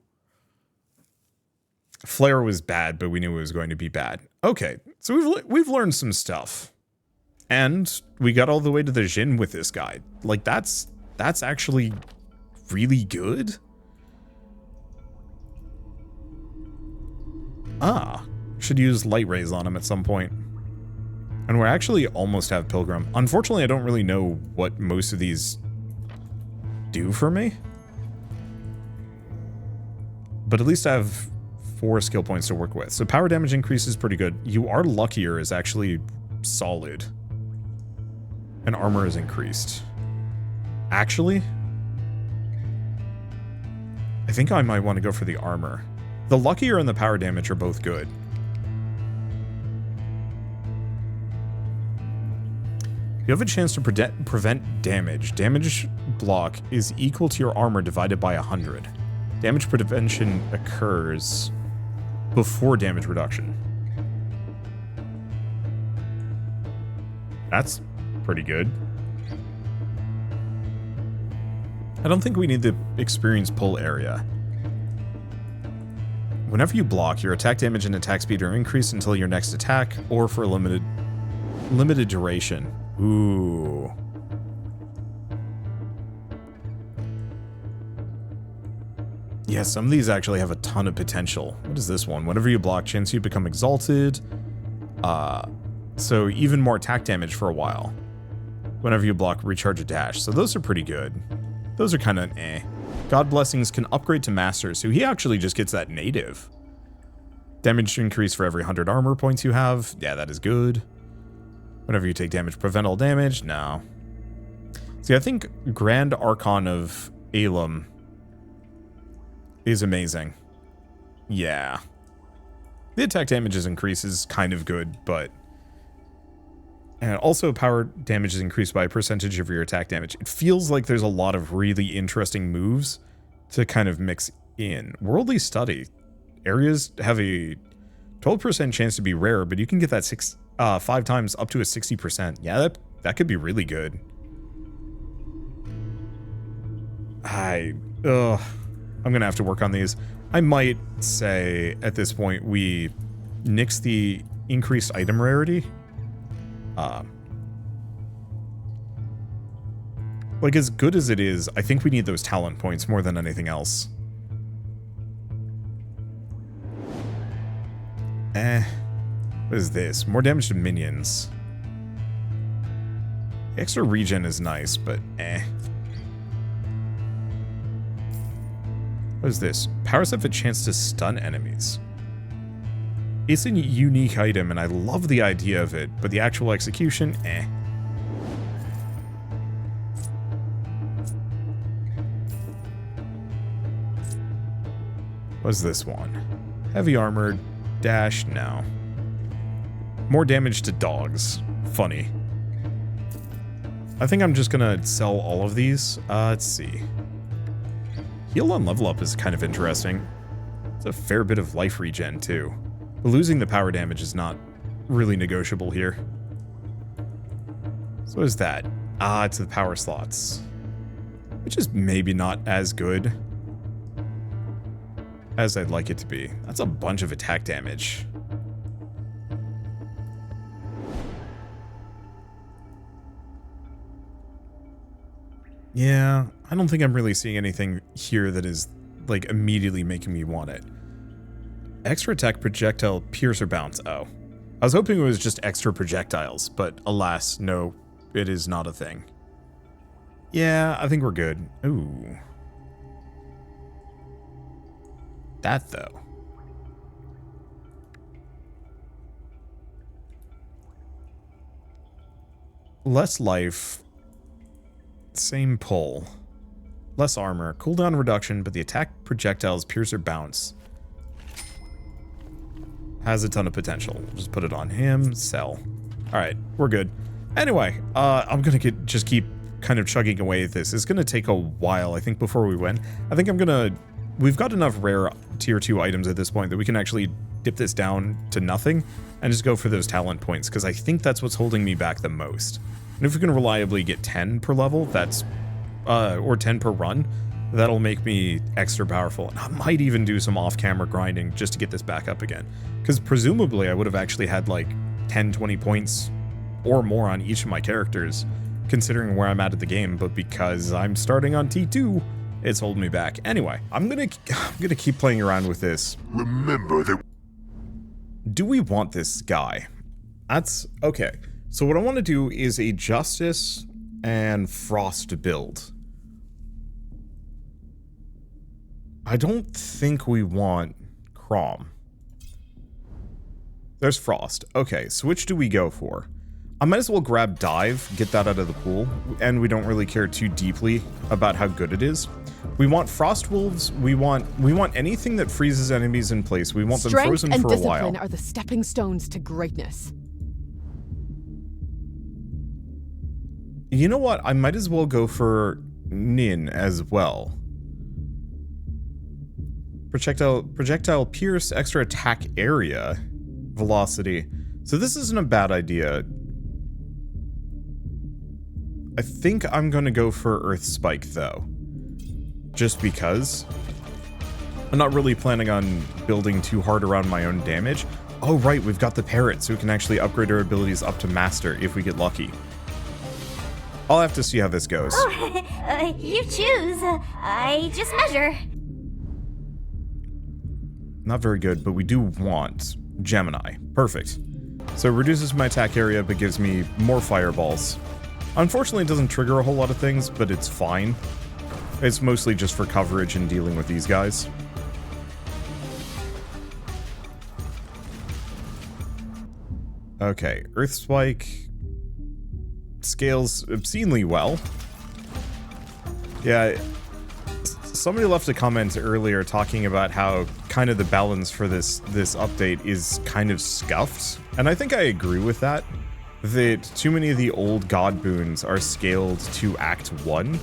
Flare was bad, but we knew it was going to be bad. Okay, so we've learned some stuff. And we got all the way to the Jin with this guy. Like, that's actually really good. Should use light rays on him at some point. And we actually almost have Pilgrim. Unfortunately, I don't really know what most of these do for me. But at least I have 4 skill points to work with. So power damage increase is pretty good. You Are Luckier is actually solid. And armor is increased. Actually, I think I might want to go for the armor. The Luckier and the power damage are both good. You have a chance to prevent damage. Damage block is equal to your armor divided by 100. Damage prevention occurs before damage reduction. That's pretty good. I don't think we need the experience pull area. Whenever you block, your attack damage and attack speed are increased until your next attack, or for a limited duration. Ooh. Yeah, some of these actually have a ton of potential. What is this one? Whenever you block, chance you become exalted. So even more attack damage for a while. Whenever you block, recharge a dash. So those are pretty good. Those are kind of eh. God Blessings can upgrade to Master, so he actually just gets that native. Damage increase for every 100 armor points you have. Yeah, that is good. Whenever you take damage, prevent all damage. No. See, I think Grand Archon of Elam is amazing. Yeah. The attack damage is kind of good, but... And also power damage is increased by a percentage of your attack damage. It feels like there's a lot of really interesting moves to kind of mix in. Worldly Study. Areas have a 12% chance to be rare, but you can get that 5 times up to a 60%. Yeah, that could be really good. I'm gonna have to work on these. I might say at this point we nix the increased item rarity. Like, as good as it is, I think we need those talent points more than anything else. What is this? More damage to minions. Extra regen is nice, but What is this? Powers have a chance to stun enemies. It's a unique item, and I love the idea of it, but the actual execution, What's this one? Heavy armor, dash, no. More damage to dogs. Funny. I think I'm just gonna sell all of these. Let's see. Heal on level up is kind of interesting. It's a fair bit of life regen, too. But losing the power damage is not really negotiable here. So what is that? It's the power slots. Which is maybe not as good as I'd like it to be. That's a bunch of attack damage. Yeah, I don't think I'm really seeing anything here that is, like, immediately making me want it. Extra attack, projectile, pierce, or bounce. Oh. I was hoping it was just extra projectiles, but alas, no, it is not a thing. Yeah, I think we're good. Ooh. That, though. Less life. Same pull. Less armor. Cooldown reduction, but the attack, projectiles, pierce, or bounce has a ton of potential. Just put it on him. Sell. Alright, we're good. Anyway, I'm gonna just keep kind of chugging away at this. It's gonna take a while, I think, before we win. I think we've got enough rare tier 2 items at this point that we can actually dip this down to nothing and just go for those talent points, because I think that's what's holding me back the most. And if we can reliably get 10 per level, that's, or 10 per run, that'll make me extra powerful. And I might even do some off-camera grinding just to get this back up again. Because presumably I would have actually had like 10, 20 points or more on each of my characters, considering where I'm at the game, but because I'm starting on T2, it's holding me back. Anyway, I'm gonna keep playing around with this. Remember that. Do we want this guy? That's okay. So what I want to do is a Justice and Frost build. I don't think we want Crom. There's Frost. Okay, so which do we go for? I might as well grab Dive, get that out of the pool, and we don't really care too deeply about how good it is. We want Frost Wolves, we want anything that freezes enemies in place. We want them frozen for a while. Strength and discipline are the stepping stones to greatness. You know what? I might as well go for Nin as well. Projectile pierce, extra attack area, velocity. So this isn't a bad idea. I think I'm gonna go for Earth Spike though. Just because. I'm not really planning on building too hard around my own damage. Oh right, we've got the parrot, so we can actually upgrade our abilities up to master if we get lucky. I'll have to see how this goes. Oh, you choose. I just measure. Not very good, but we do want Gemini. Perfect. So it reduces my attack area, but gives me more fireballs. Unfortunately, it doesn't trigger a whole lot of things, but it's fine. It's mostly just for coverage and dealing with these guys. Okay, Earth Spike scales obscenely well. Yeah, somebody left a comment earlier talking about how kind of the balance for this update is kind of scuffed, and I think I agree with that. That too many of the old god boons are scaled to Act 1.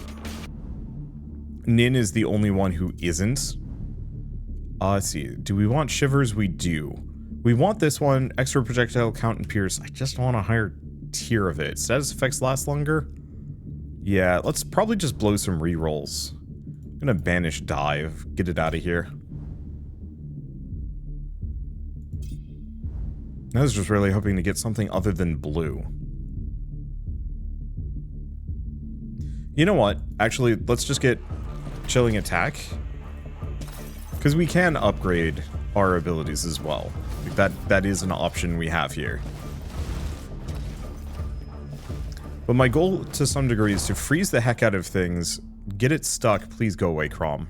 Nin is the only one who isn't. Let's see. Do we want Shivers? We do. We want this one. Extra projectile count and pierce. I just want a higher tier of it. Status effects last longer? Yeah, let's probably just blow some rerolls. I'm gonna banish dive. Get it out of here. I was just really hoping to get something other than blue. You know what? Actually, let's just get chilling attack. Because we can upgrade our abilities as well. That is an option we have here. But my goal to some degree is to freeze the heck out of things, get it stuck, please go away, Crom.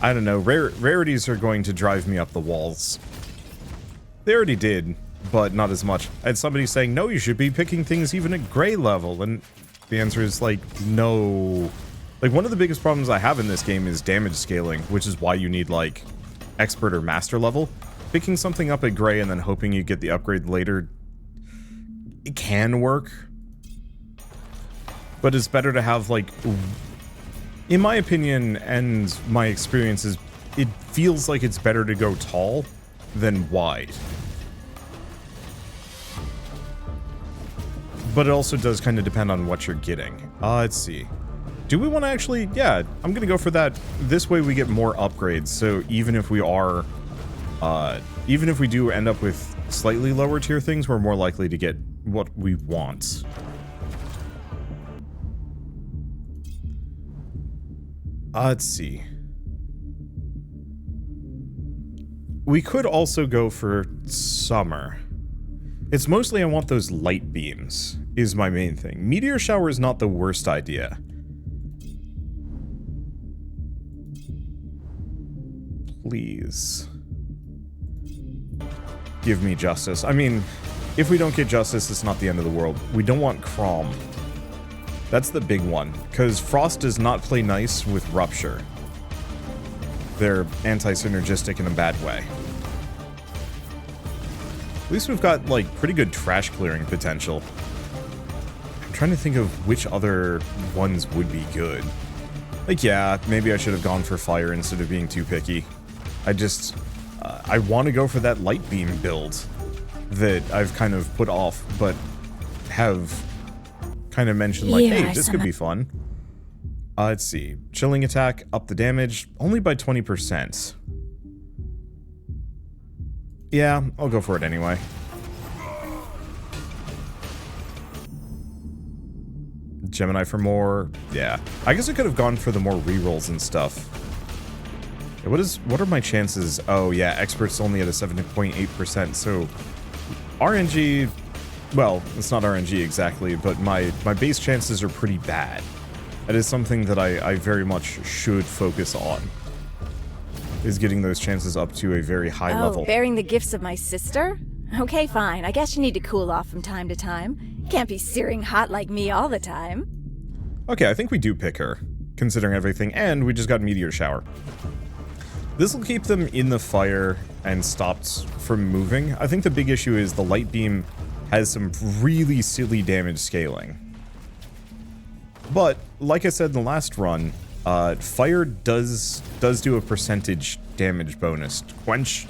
I don't know. Rarities are going to drive me up the walls. They already did, but not as much. I had somebody saying, no, you should be picking things even at gray level, and the answer is like, no. Like, one of the biggest problems I have in this game is damage scaling, which is why you need, like, expert or master level. Picking something up at gray and then hoping you get the upgrade later, it can work. But it's better to have, like, in my opinion and my experiences, it feels like it's better to go tall than wide. But it also does kind of depend on what you're getting. Let's see. Do we want to actually... Yeah, I'm going to go for that. This way we get more upgrades, so even if we are Even if we do end up with slightly lower tier things, we're more likely to get what we want. Let's see. We could also go for summer. It's mostly I want those light beams, is my main thing. Meteor shower is not the worst idea. Please. Give me justice. I mean, if we don't get justice, it's not the end of the world. We don't want Crom. That's the big one, because Frost does not play nice with Rupture. They're anti-synergistic in a bad way. At least we've got, like, pretty good trash clearing potential. I'm trying to think of which other ones would be good. Like, yeah, maybe I should have gone for fire instead of being too picky. I just... I want to go for that light beam build that I've kind of put off, but have kind of mentioned, like, hey, this could be fun. Let's see. Chilling attack, up the damage, only by 20%. Yeah, I'll go for it anyway. Gemini for more. Yeah. I guess I could have gone for the more rerolls and stuff. What are my chances? Oh, yeah, Expert's only at a 7.8%, so RNG, well, it's not RNG exactly, but my base chances are pretty bad. That is something that I very much should focus on, is getting those chances up to a very high level. Oh, bearing the gifts of my sister? Okay, fine. I guess you need to cool off from time to time. Can't be searing hot like me all the time. Okay, I think we do pick her, considering everything, and we just got Meteor Shower. This will keep them in the fire and stopped from moving. I think the big issue is the light beam has some really silly damage scaling. But, like I said in the last run, fire does do a percentage damage bonus. Quench.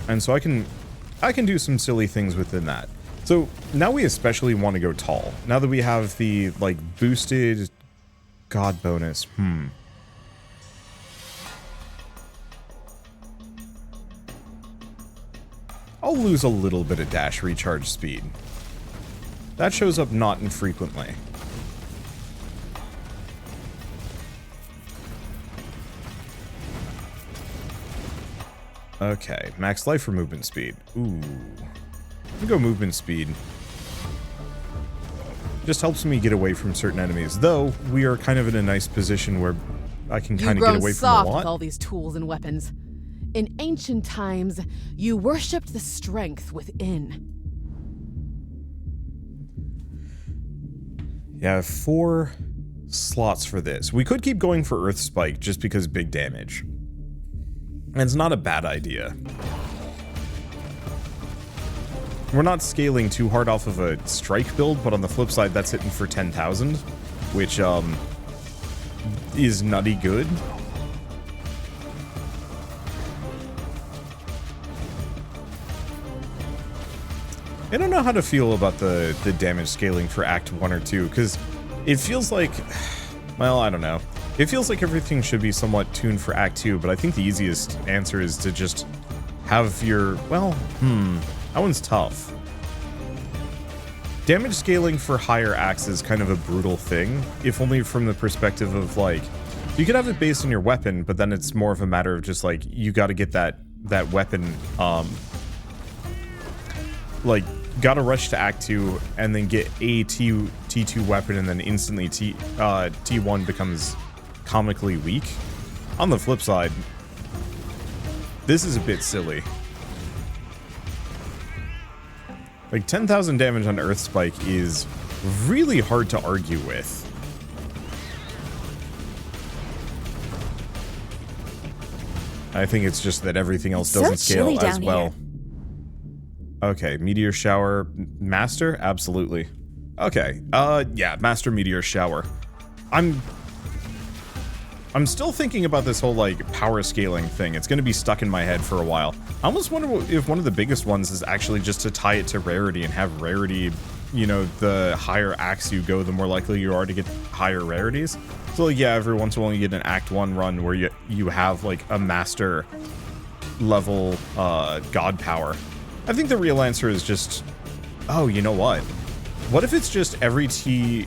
And so I can do some silly things within that. So now we especially want to go tall. Now that we have the, like, boosted god bonus. I'll lose a little bit of dash recharge speed. That shows up not infrequently. Okay, max life for movement speed. Ooh. I'm gonna go movement speed. Just helps me get away from certain enemies, though we are kind of in a nice position where I can kind of get away from a lot. With all these tools and weapons. In ancient times, you worshipped the strength within. Yeah, 4 slots for this. We could keep going for Earth Spike just because big damage. And it's not a bad idea. We're not scaling too hard off of a strike build, but on the flip side, that's hitting for 10,000, which is nutty good. I don't know how to feel about the damage scaling for Act 1 or 2, because it feels like, well, I don't know. It feels like everything should be somewhat tuned for Act 2, but I think the easiest answer is to just have your, well, that one's tough. Damage scaling for higher acts is kind of a brutal thing, if only from the perspective of, like, you could have it based on your weapon, but then it's more of a matter of just, like, you gotta get that weapon, like, gotta rush to Act 2, and then get a T2 weapon, and then instantly T1 becomes comically weak. On the flip side, this is a bit silly. Like, 10,000 damage on Earth Spike is really hard to argue with. I think it's just that everything else doesn't scale as well. Okay, Meteor Shower. Master? Absolutely. Okay, yeah, Master Meteor Shower. I'm still thinking about this whole, like, power scaling thing. It's going to be stuck in my head for a while. I almost wonder if one of the biggest ones is actually just to tie it to rarity and have rarity, you know, the higher acts you go, the more likely you are to get higher rarities. So yeah, every once in a while you get an Act 1 run where you have like a master level god power. I think the real answer is just, oh, you know what? What if it's just every T2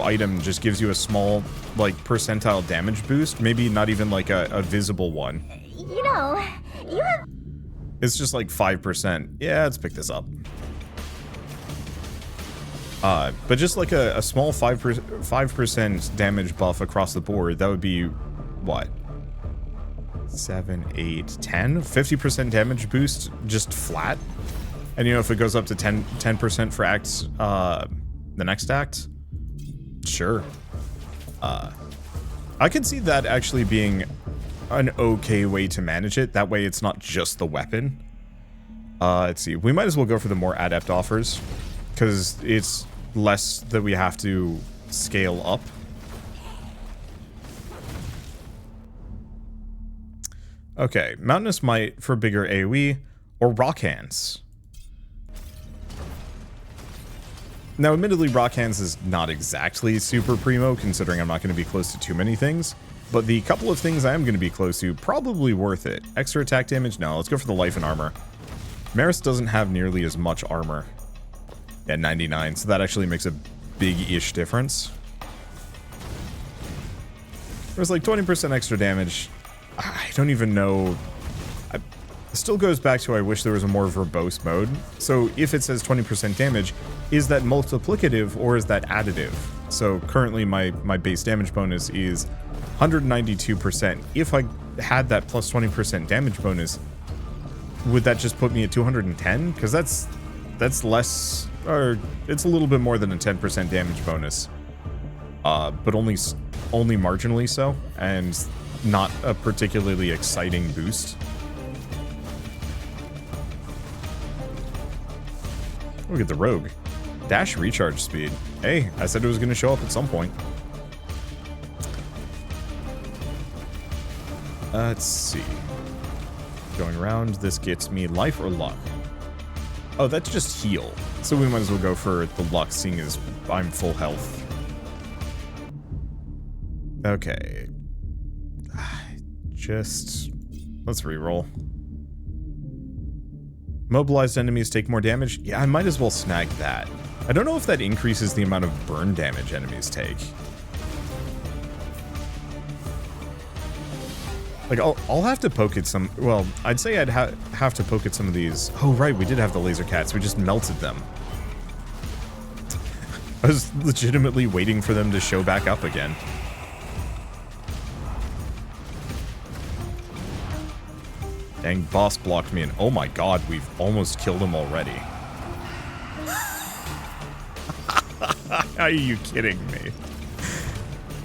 item just gives you a small like percentile damage boost? Maybe not even like a visible one. You know, you have... It's just like 5%. Yeah, let's pick this up. But just like a small 5% damage buff across the board, that would be, what? 7, 8, 10? 50% damage boost just flat? And you know, if it goes up to 10% for acts, the next act? Sure. I could see that actually being an okay way to manage it. That way it's not just the weapon. Let's see. We might as well go for the more adept offers, because it's less that we have to scale up. Okay, Mountainous Might for bigger AoE, or Rock Hands. Now, admittedly, Rock Hands is not exactly super primo, considering I'm not going to be close to too many things, but the couple of things I am going to be close to, probably worth it. Extra attack damage? No, let's go for the life and armor. Maris doesn't have nearly as much armor. Yeah, 99, so that actually makes a big-ish difference. There's like 20% extra damage. I don't even know. It still goes back to I wish there was a more verbose mode. So if it says 20% damage, is that multiplicative or is that additive? So currently my base damage bonus is 192%. If I had that plus 20% damage bonus, would that just put me at 210? Because that's less, or it's a little bit more than a 10% damage bonus. But only marginally so, and not a particularly exciting boost. Look at the rogue. Dash recharge speed. Hey, I said it was going to show up at some point. Let's see. Going around, this gets me life or luck. Oh, that's just heal. So we might as well go for the luck, seeing as I'm full health. Okay. Just... let's reroll. Mobilized enemies take more damage? Yeah, I might as well snag that. I don't know if that increases the amount of burn damage enemies take. Like, I'll have to poke at some... well, I'd say I'd have to poke at some of these... oh, right, we did have the laser cats. We just melted them. I was legitimately waiting for them to show back up again. Dang, boss blocked me, and oh my god, we've almost killed him already. Are you kidding me?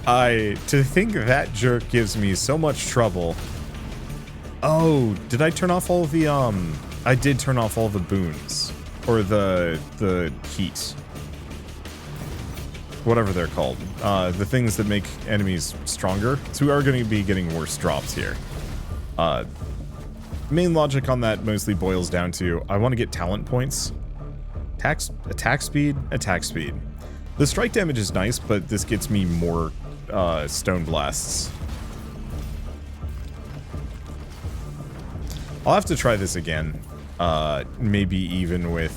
To think that jerk gives me so much trouble. Oh, did I turn off all the, I did turn off all the boons. Or the heat. Whatever they're called. The things that make enemies stronger. So we are going to be getting worse drops here. Main logic on that mostly boils down to, I want to get talent points. Attack speed. The strike damage is nice, but this gets me more stone blasts. I'll have to try this again. Maybe even with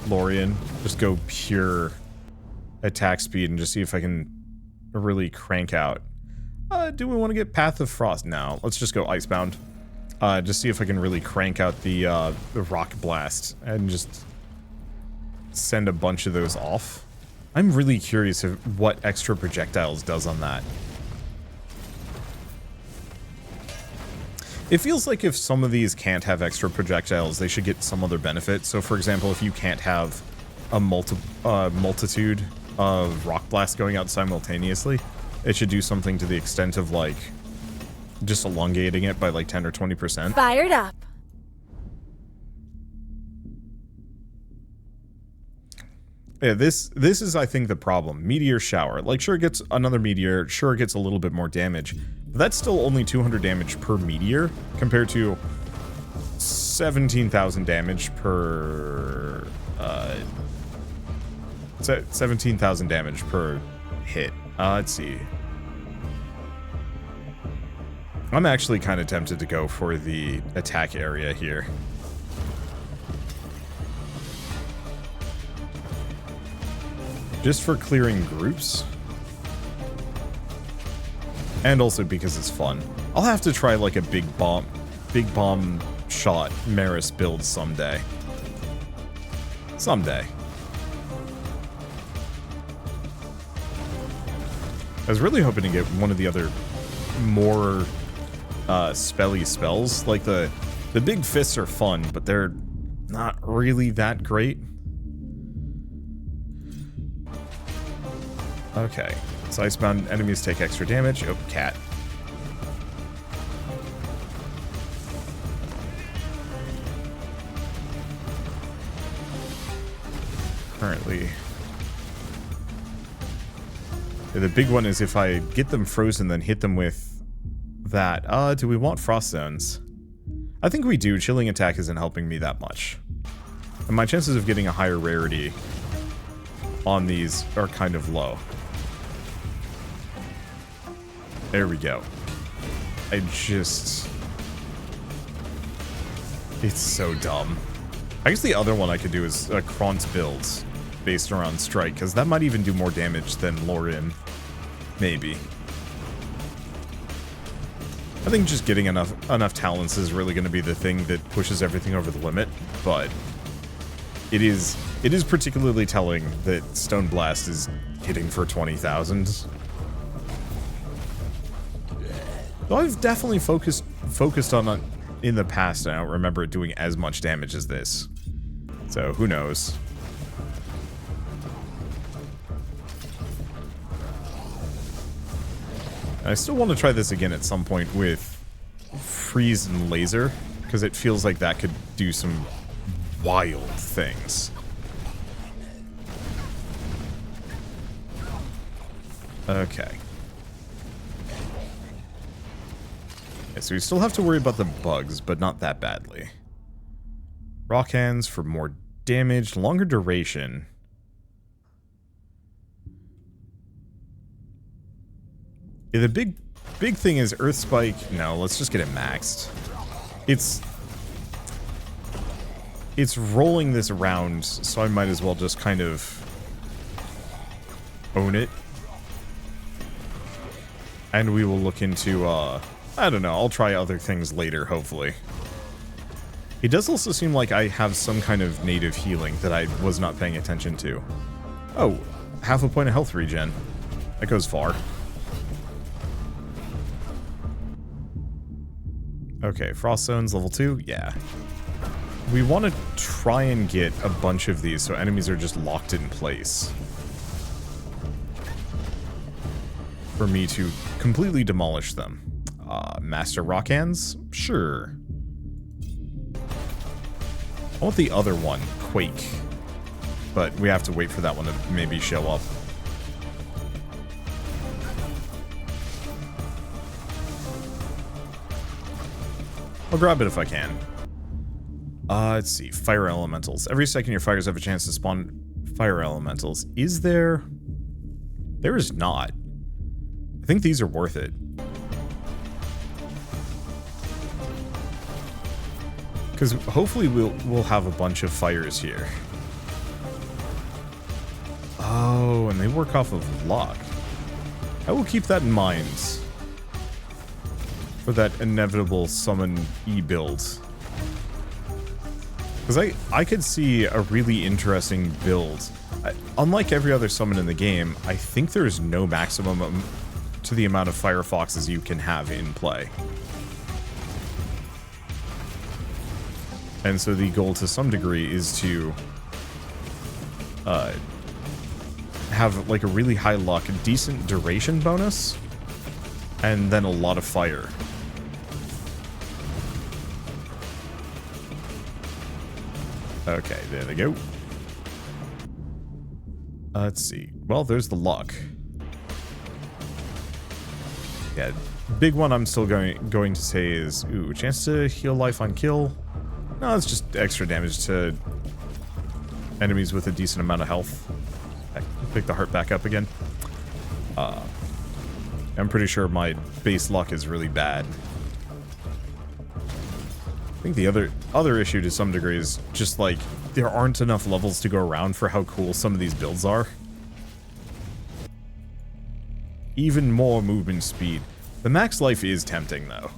Lorien. Just go pure attack speed and just see if I can really crank out. Do we want to get Path of Frost? No, let's just go Icebound. Just see if I can really crank out the Rock Blast and just send a bunch of those off. I'm really curious of what extra projectiles does on that. It feels like if some of these can't have extra projectiles, they should get some other benefit. So for example, if you can't have a multitude of Rock Blasts going out simultaneously, it should do something to the extent of like just elongating it by like 10 or 20%. Fired up. Yeah, this is, I think, the problem. Meteor Shower. Like, sure, it gets another meteor. Sure, it gets a little bit more damage. But that's still only 200 damage per meteor, compared to 17,000 damage per... 17,000 damage per hit. Let's see. I'm actually kind of tempted to go for the attack area here. Just for clearing groups. And also because it's fun. I'll have to try like a big bomb shot Maris build someday. Someday. I was really hoping to get one of the other more spelly spells. Like the big fists are fun, but they're not really that great. Okay, so icebound enemies take extra damage. Oh, cat. Currently. The big one is if I get them frozen, then hit them with that. Do we want frost zones? I think we do. Chilling attack isn't helping me that much. And my chances of getting a higher rarity on these are kind of low. There we go. It's so dumb. I guess the other one I could do is a Krantz build based around strike, because that might even do more damage than Lorin. Maybe. I think just getting enough talents is really going to be the thing that pushes everything over the limit, but it is particularly telling that Stone Blast is hitting for 20,000. So I've definitely focused on it in the past, and I don't remember it doing as much damage as this. So who knows? I still want to try this again at some point with freeze and laser, because it feels like that could do some wild things. Okay. Yeah, so we still have to worry about the bugs, but not that badly. Rock hands for more damage, longer duration. Yeah, the big thing is Earth Spike. No, let's just get it maxed. It's rolling this around, so I might as well just kind of own it. And we will look into, I don't know, I'll try other things later, hopefully. It does also seem like I have some kind of native healing that I was not paying attention to. Oh, half a point of health regen. That goes far. Okay, Frost Zones, level 2, yeah. We want to try and get a bunch of these so enemies are just locked in place. For me to completely demolish them. Master Rock Hands? Sure. I want the other one, Quake. But we have to wait for that one to maybe show up. I'll grab it if I can. Let's see. Fire elementals. Every second your fighters have a chance to spawn fire elementals. Is there? There is not. I think these are worth it. Because hopefully we'll have a bunch of fires here. Oh, and they work off of luck. I will keep that in mind for that inevitable summon E-build. Because I could see a really interesting build. Unlike every other summon in the game, I think there's no maximum to the amount of Firefoxes you can have in play. And so the goal to some degree is to have like a really high luck, decent duration bonus, and then a lot of fire. Okay, there they go. Let's see. Well, there's the luck. Yeah, big one I'm still going to say is, ooh, chance to heal life on kill. No, it's just extra damage to enemies with a decent amount of health. Pick the heart back up again. I'm pretty sure my base luck is really bad. I think the other issue to some degree is just like there aren't enough levels to go around for how cool some of these builds are. Even more movement speed. The max life is tempting though.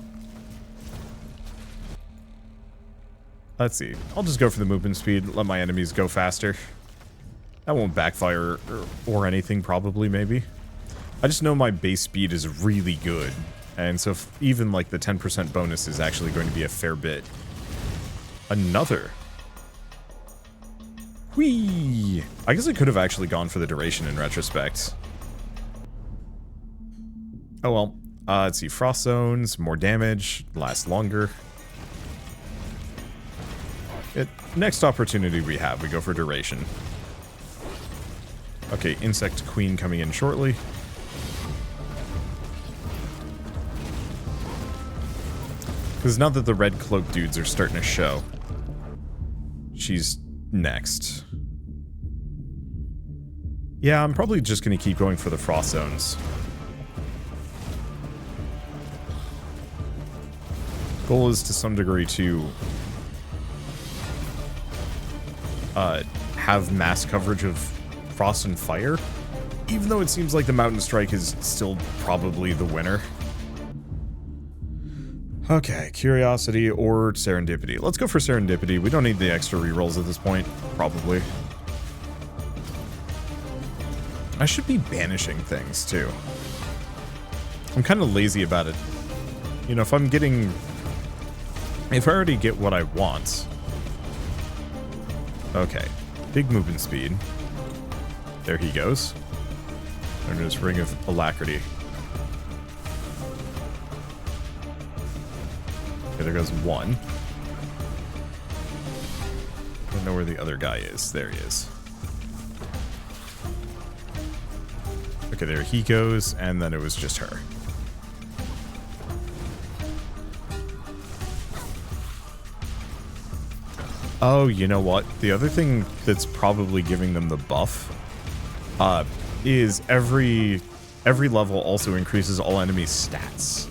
Let's see. I'll just go for the movement speed, let my enemies go faster. That won't backfire or anything probably, maybe. I just know my base speed is really good. And so if even like the 10% bonus is actually going to be a fair bit. Another. Whee! I guess I could have actually gone for the duration in retrospect. Oh well. Let's see. Frost zones, more damage, last longer. Next opportunity we have, we go for duration. Okay, Insect Queen coming in shortly. Because now that the red cloak dudes are starting to show, she's next. Yeah, I'm probably just going to keep going for the frost zones. Goal is to some degree to have mass coverage of frost and fire, even though it seems like the Mountain Strike is still probably the winner. Okay, Curiosity or Serendipity. Let's go for Serendipity. We don't need the extra rerolls at this point, probably. I should be banishing things, too. I'm kind of lazy about it. You know, if I already get what I want... Okay, big movement speed. There he goes. There's Ring of Alacrity. Okay, there goes one. I don't know where the other guy is. There he is. Okay, there he goes, and then it was just her. Oh, you know what? The other thing that's probably giving them the buff is every level also increases all enemies' stats.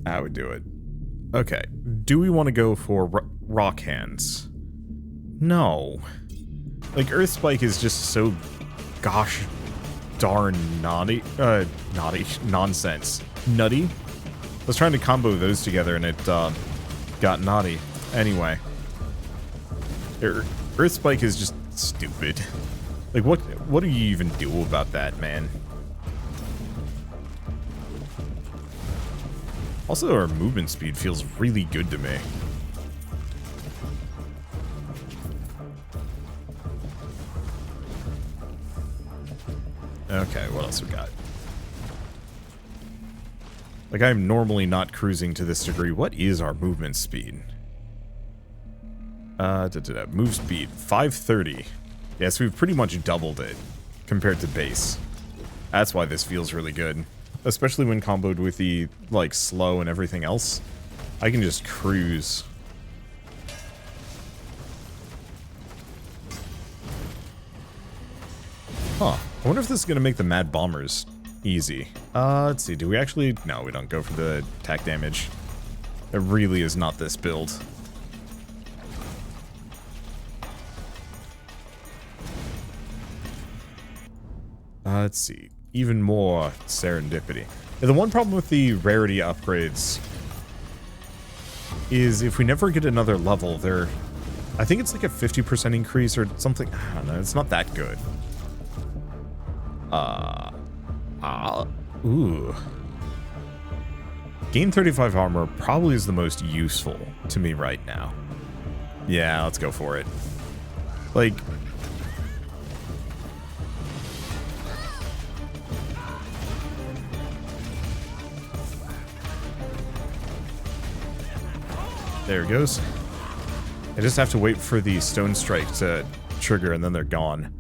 I would do it. Okay. Do we want to go for rock hands? No. Like, Earth Spike is just so gosh darn nonsense. Nutty? I was trying to combo those together and it got naughty. Anyway. Earth Spike is just stupid. Like, what do you even do about that, man? Also, our movement speed feels really good to me. Okay, what else we got? Like, I'm normally not cruising to this degree. What is our movement speed? Move speed, 530. Yes, we've pretty much doubled it compared to base. That's why this feels really good. Especially when comboed with the, like, slow and everything else. I can just cruise. Huh. I wonder if this is going to make the Mad Bombers easy. Let's see. Do we actually... No, we don't go for the attack damage. It really is not this build. Let's see. Even more serendipity. And the one problem with the rarity upgrades is if we never get another level, I think it's like a 50% increase or something. I don't know. It's not that good. Ooh. Gain 35 armor probably is the most useful to me right now. Yeah, let's go for it. Like... There it goes. I just have to wait for the Stone Strike to trigger and then they're gone.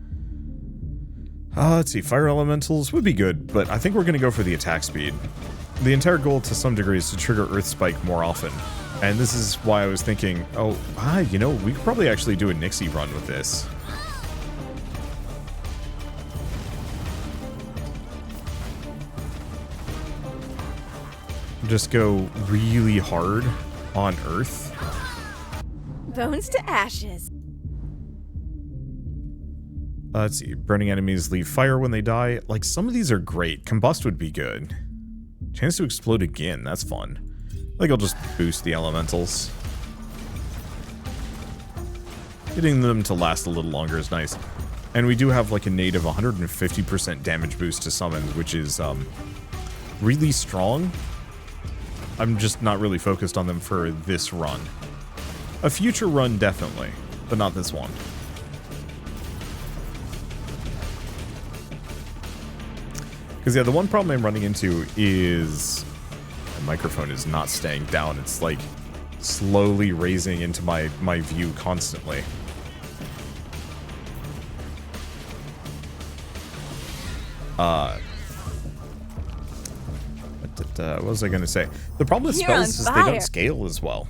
Let's see, Fire Elementals would be good, but I think we're going to go for the attack speed. The entire goal to some degree is to trigger Earth Spike more often. And this is why I was thinking, you know, we could probably actually do a Nixie run with this. just go really hard on Earth. Bones to ashes. Let's see. Burning enemies leave fire when they die. Like, some of these are great. Combust would be good. Chance to explode again. That's fun. I think I'll just boost the elementals. Getting them to last a little longer is nice. And we do have like a native 150% damage boost to summons, which is really strong. I'm just not really focused on them for this run. A future run, definitely, but not this one. Because, yeah, the one problem I'm running into is my microphone is not staying down. It's, like, slowly raising into my view constantly. What was I going to say? The problem with spells is they don't scale as well.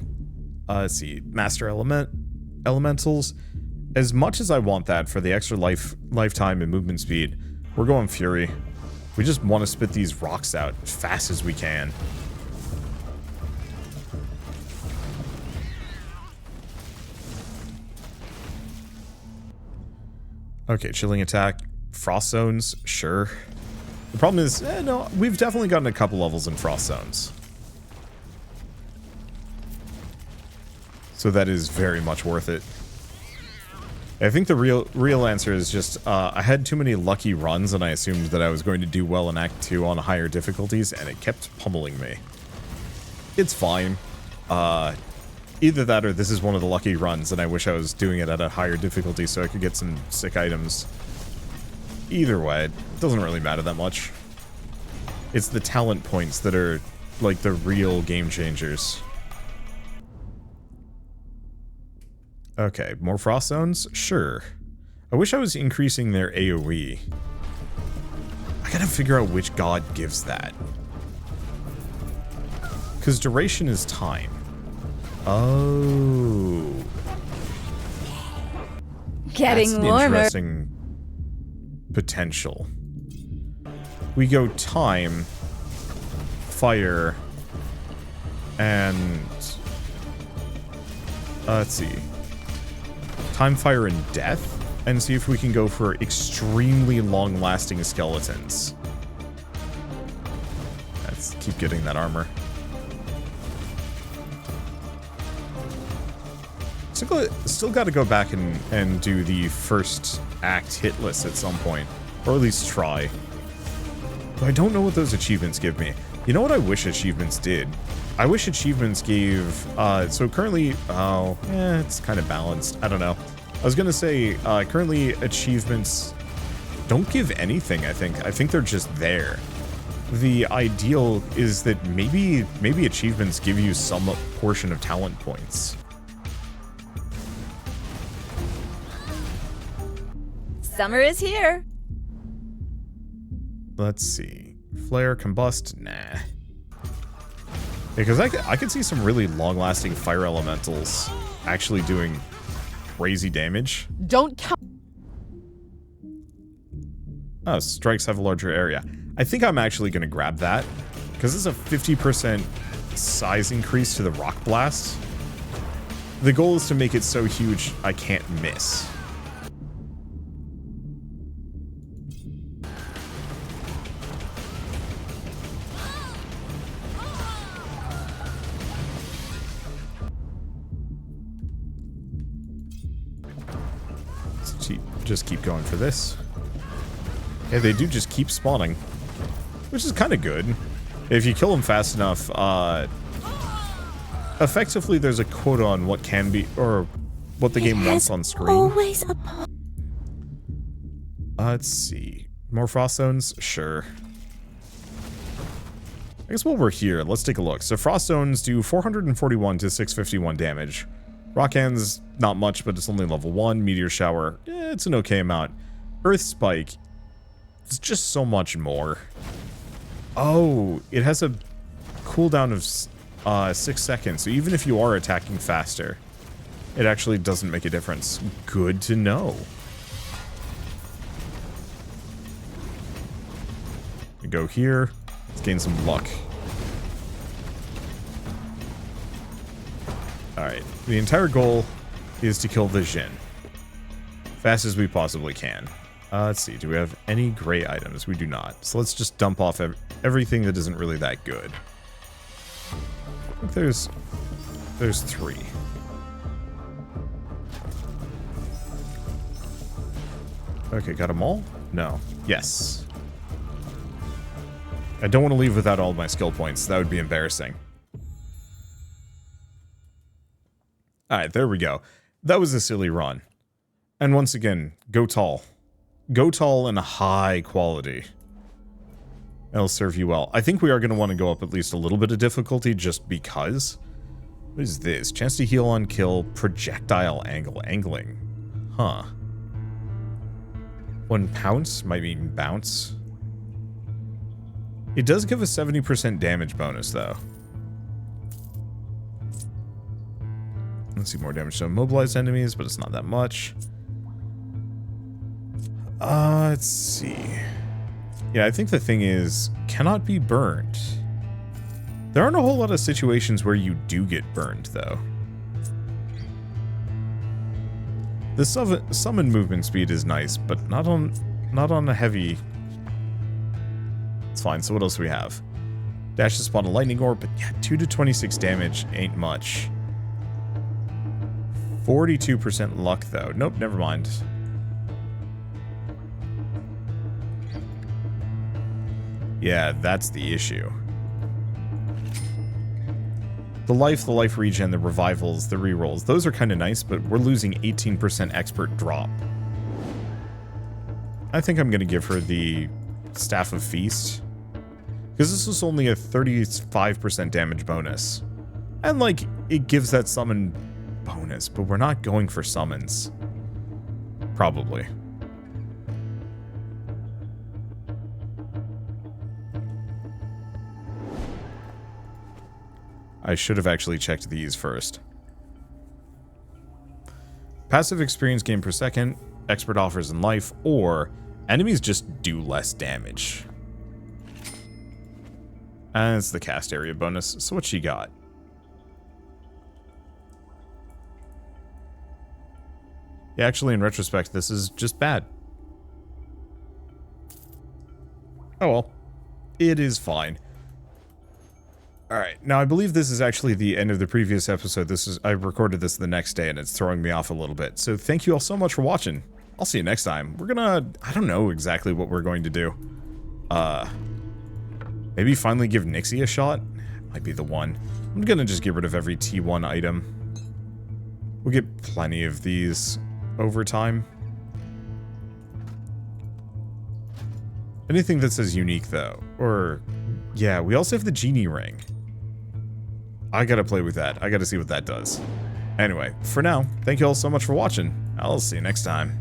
Let's see. Master Elementals. As much as I want that for the extra lifetime and movement speed, we're going Fury. We just want to spit these rocks out as fast as we can. Okay, Chilling Attack. Frost Zones, sure. The problem is, no, we've definitely gotten a couple levels in Frost Zones. So that is very much worth it. I think the real answer is just, I had too many lucky runs and I assumed that I was going to do well in Act 2 on higher difficulties, and it kept pummeling me. It's fine. Either that or this is one of the lucky runs and I wish I was doing it at a higher difficulty so I could get some sick items. Either way, it doesn't really matter that much. It's the talent points that are, like, the real game changers. Okay, more Frost Zones? Sure. I wish I was increasing their AoE. I gotta figure out which god gives that. Because duration is time. Oh. Getting That's an warmer. interesting potential. We go time, fire, and let's see. Time, fire, and death, and see if we can go for extremely long-lasting skeletons. Let's keep getting that armor. Still got to go back and do the first act hit list at some point, or at least try. But I don't know what those achievements give me. You know what I wish achievements did? I wish achievements gave, so currently, it's kind of balanced. I don't know. I was gonna say, currently achievements don't give anything, I think. I think they're just there. The ideal is that maybe achievements give you some portion of talent points. Summer is here. Let's see. Flare, combust, nah. Because I could see some really long-lasting fire elementals actually doing crazy damage. Don't count. Oh, strikes have a larger area. I think I'm actually going to grab that, because it's a 50% size increase to the rock blast. The goal is to make it so huge I can't miss. Just keep going for this. Yeah, they do just keep spawning, which is kind of good. If you kill them fast enough, effectively there's a quota on what can be, or what the game wants on screen. Always a Let's see. More Frost Zones? Sure. I guess while we're here, let's take a look. So Frost Zones do 441 to 651 damage. Rock Hands, not much, but it's only level 1. Meteor Shower, it's an okay amount. Earth Spike, it's just so much more. Oh, it has a cooldown of 6 seconds, so even if you are attacking faster, it actually doesn't make a difference. Good to know. We go here, let's gain some luck. Alright, the entire goal is to kill the Jin. Fast as we possibly can. Let's see, do we have any gray items? We do not. So let's just dump off everything that isn't really that good. I think there's 3. Okay, got them all? No. Yes. I don't want to leave without all my skill points. That would be embarrassing. Alright, there we go. That was a silly run. And once again, go tall. Go tall and high quality. It'll serve you well. I think we are going to want to go up at least a little bit of difficulty just because. What is this? Chance to heal on kill, projectile angling. Huh. 1 pounce might mean bounce. It does give a 70% damage bonus, though. Let's see, more damage to immobilized enemies, but it's not that much. Let's see. Yeah, I think the thing is, cannot be burned. There aren't a whole lot of situations where you do get burned, though. The summon movement speed is nice, but not on a heavy. It's fine. So what else do we have? Dash to spawn a lightning orb, but yeah, 2 to 26 damage ain't much. 42% luck though. Nope, never mind. Yeah, that's the issue. The life regen, the revivals, the rerolls, those are kind of nice, but we're losing 18% expert drop. I think I'm going to give her the Staff of Feast. Because this was only a 35% damage bonus. And, like, it gives that summon bonus, but we're not going for summons. Probably. I should have actually checked these first. Passive experience gain per second, expert offers in life, or enemies just do less damage. And it's the cast area bonus. So what she got? Yeah, actually, in retrospect, this is just bad. Oh well. It is fine. Alright, now I believe this is actually the end of the previous episode. I recorded this the next day and it's throwing me off a little bit. So thank you all so much for watching. I'll see you next time. We're gonna, I don't know exactly what we're going to do. Maybe finally give Nixie a shot? Might be the one. I'm gonna just get rid of every T1 item. We'll get plenty of these over time. Anything that says unique though, or yeah, we also have the genie ring. I gotta play with that. I gotta see what that does. Anyway, for now, thank you all so much for watching. I'll see you next time.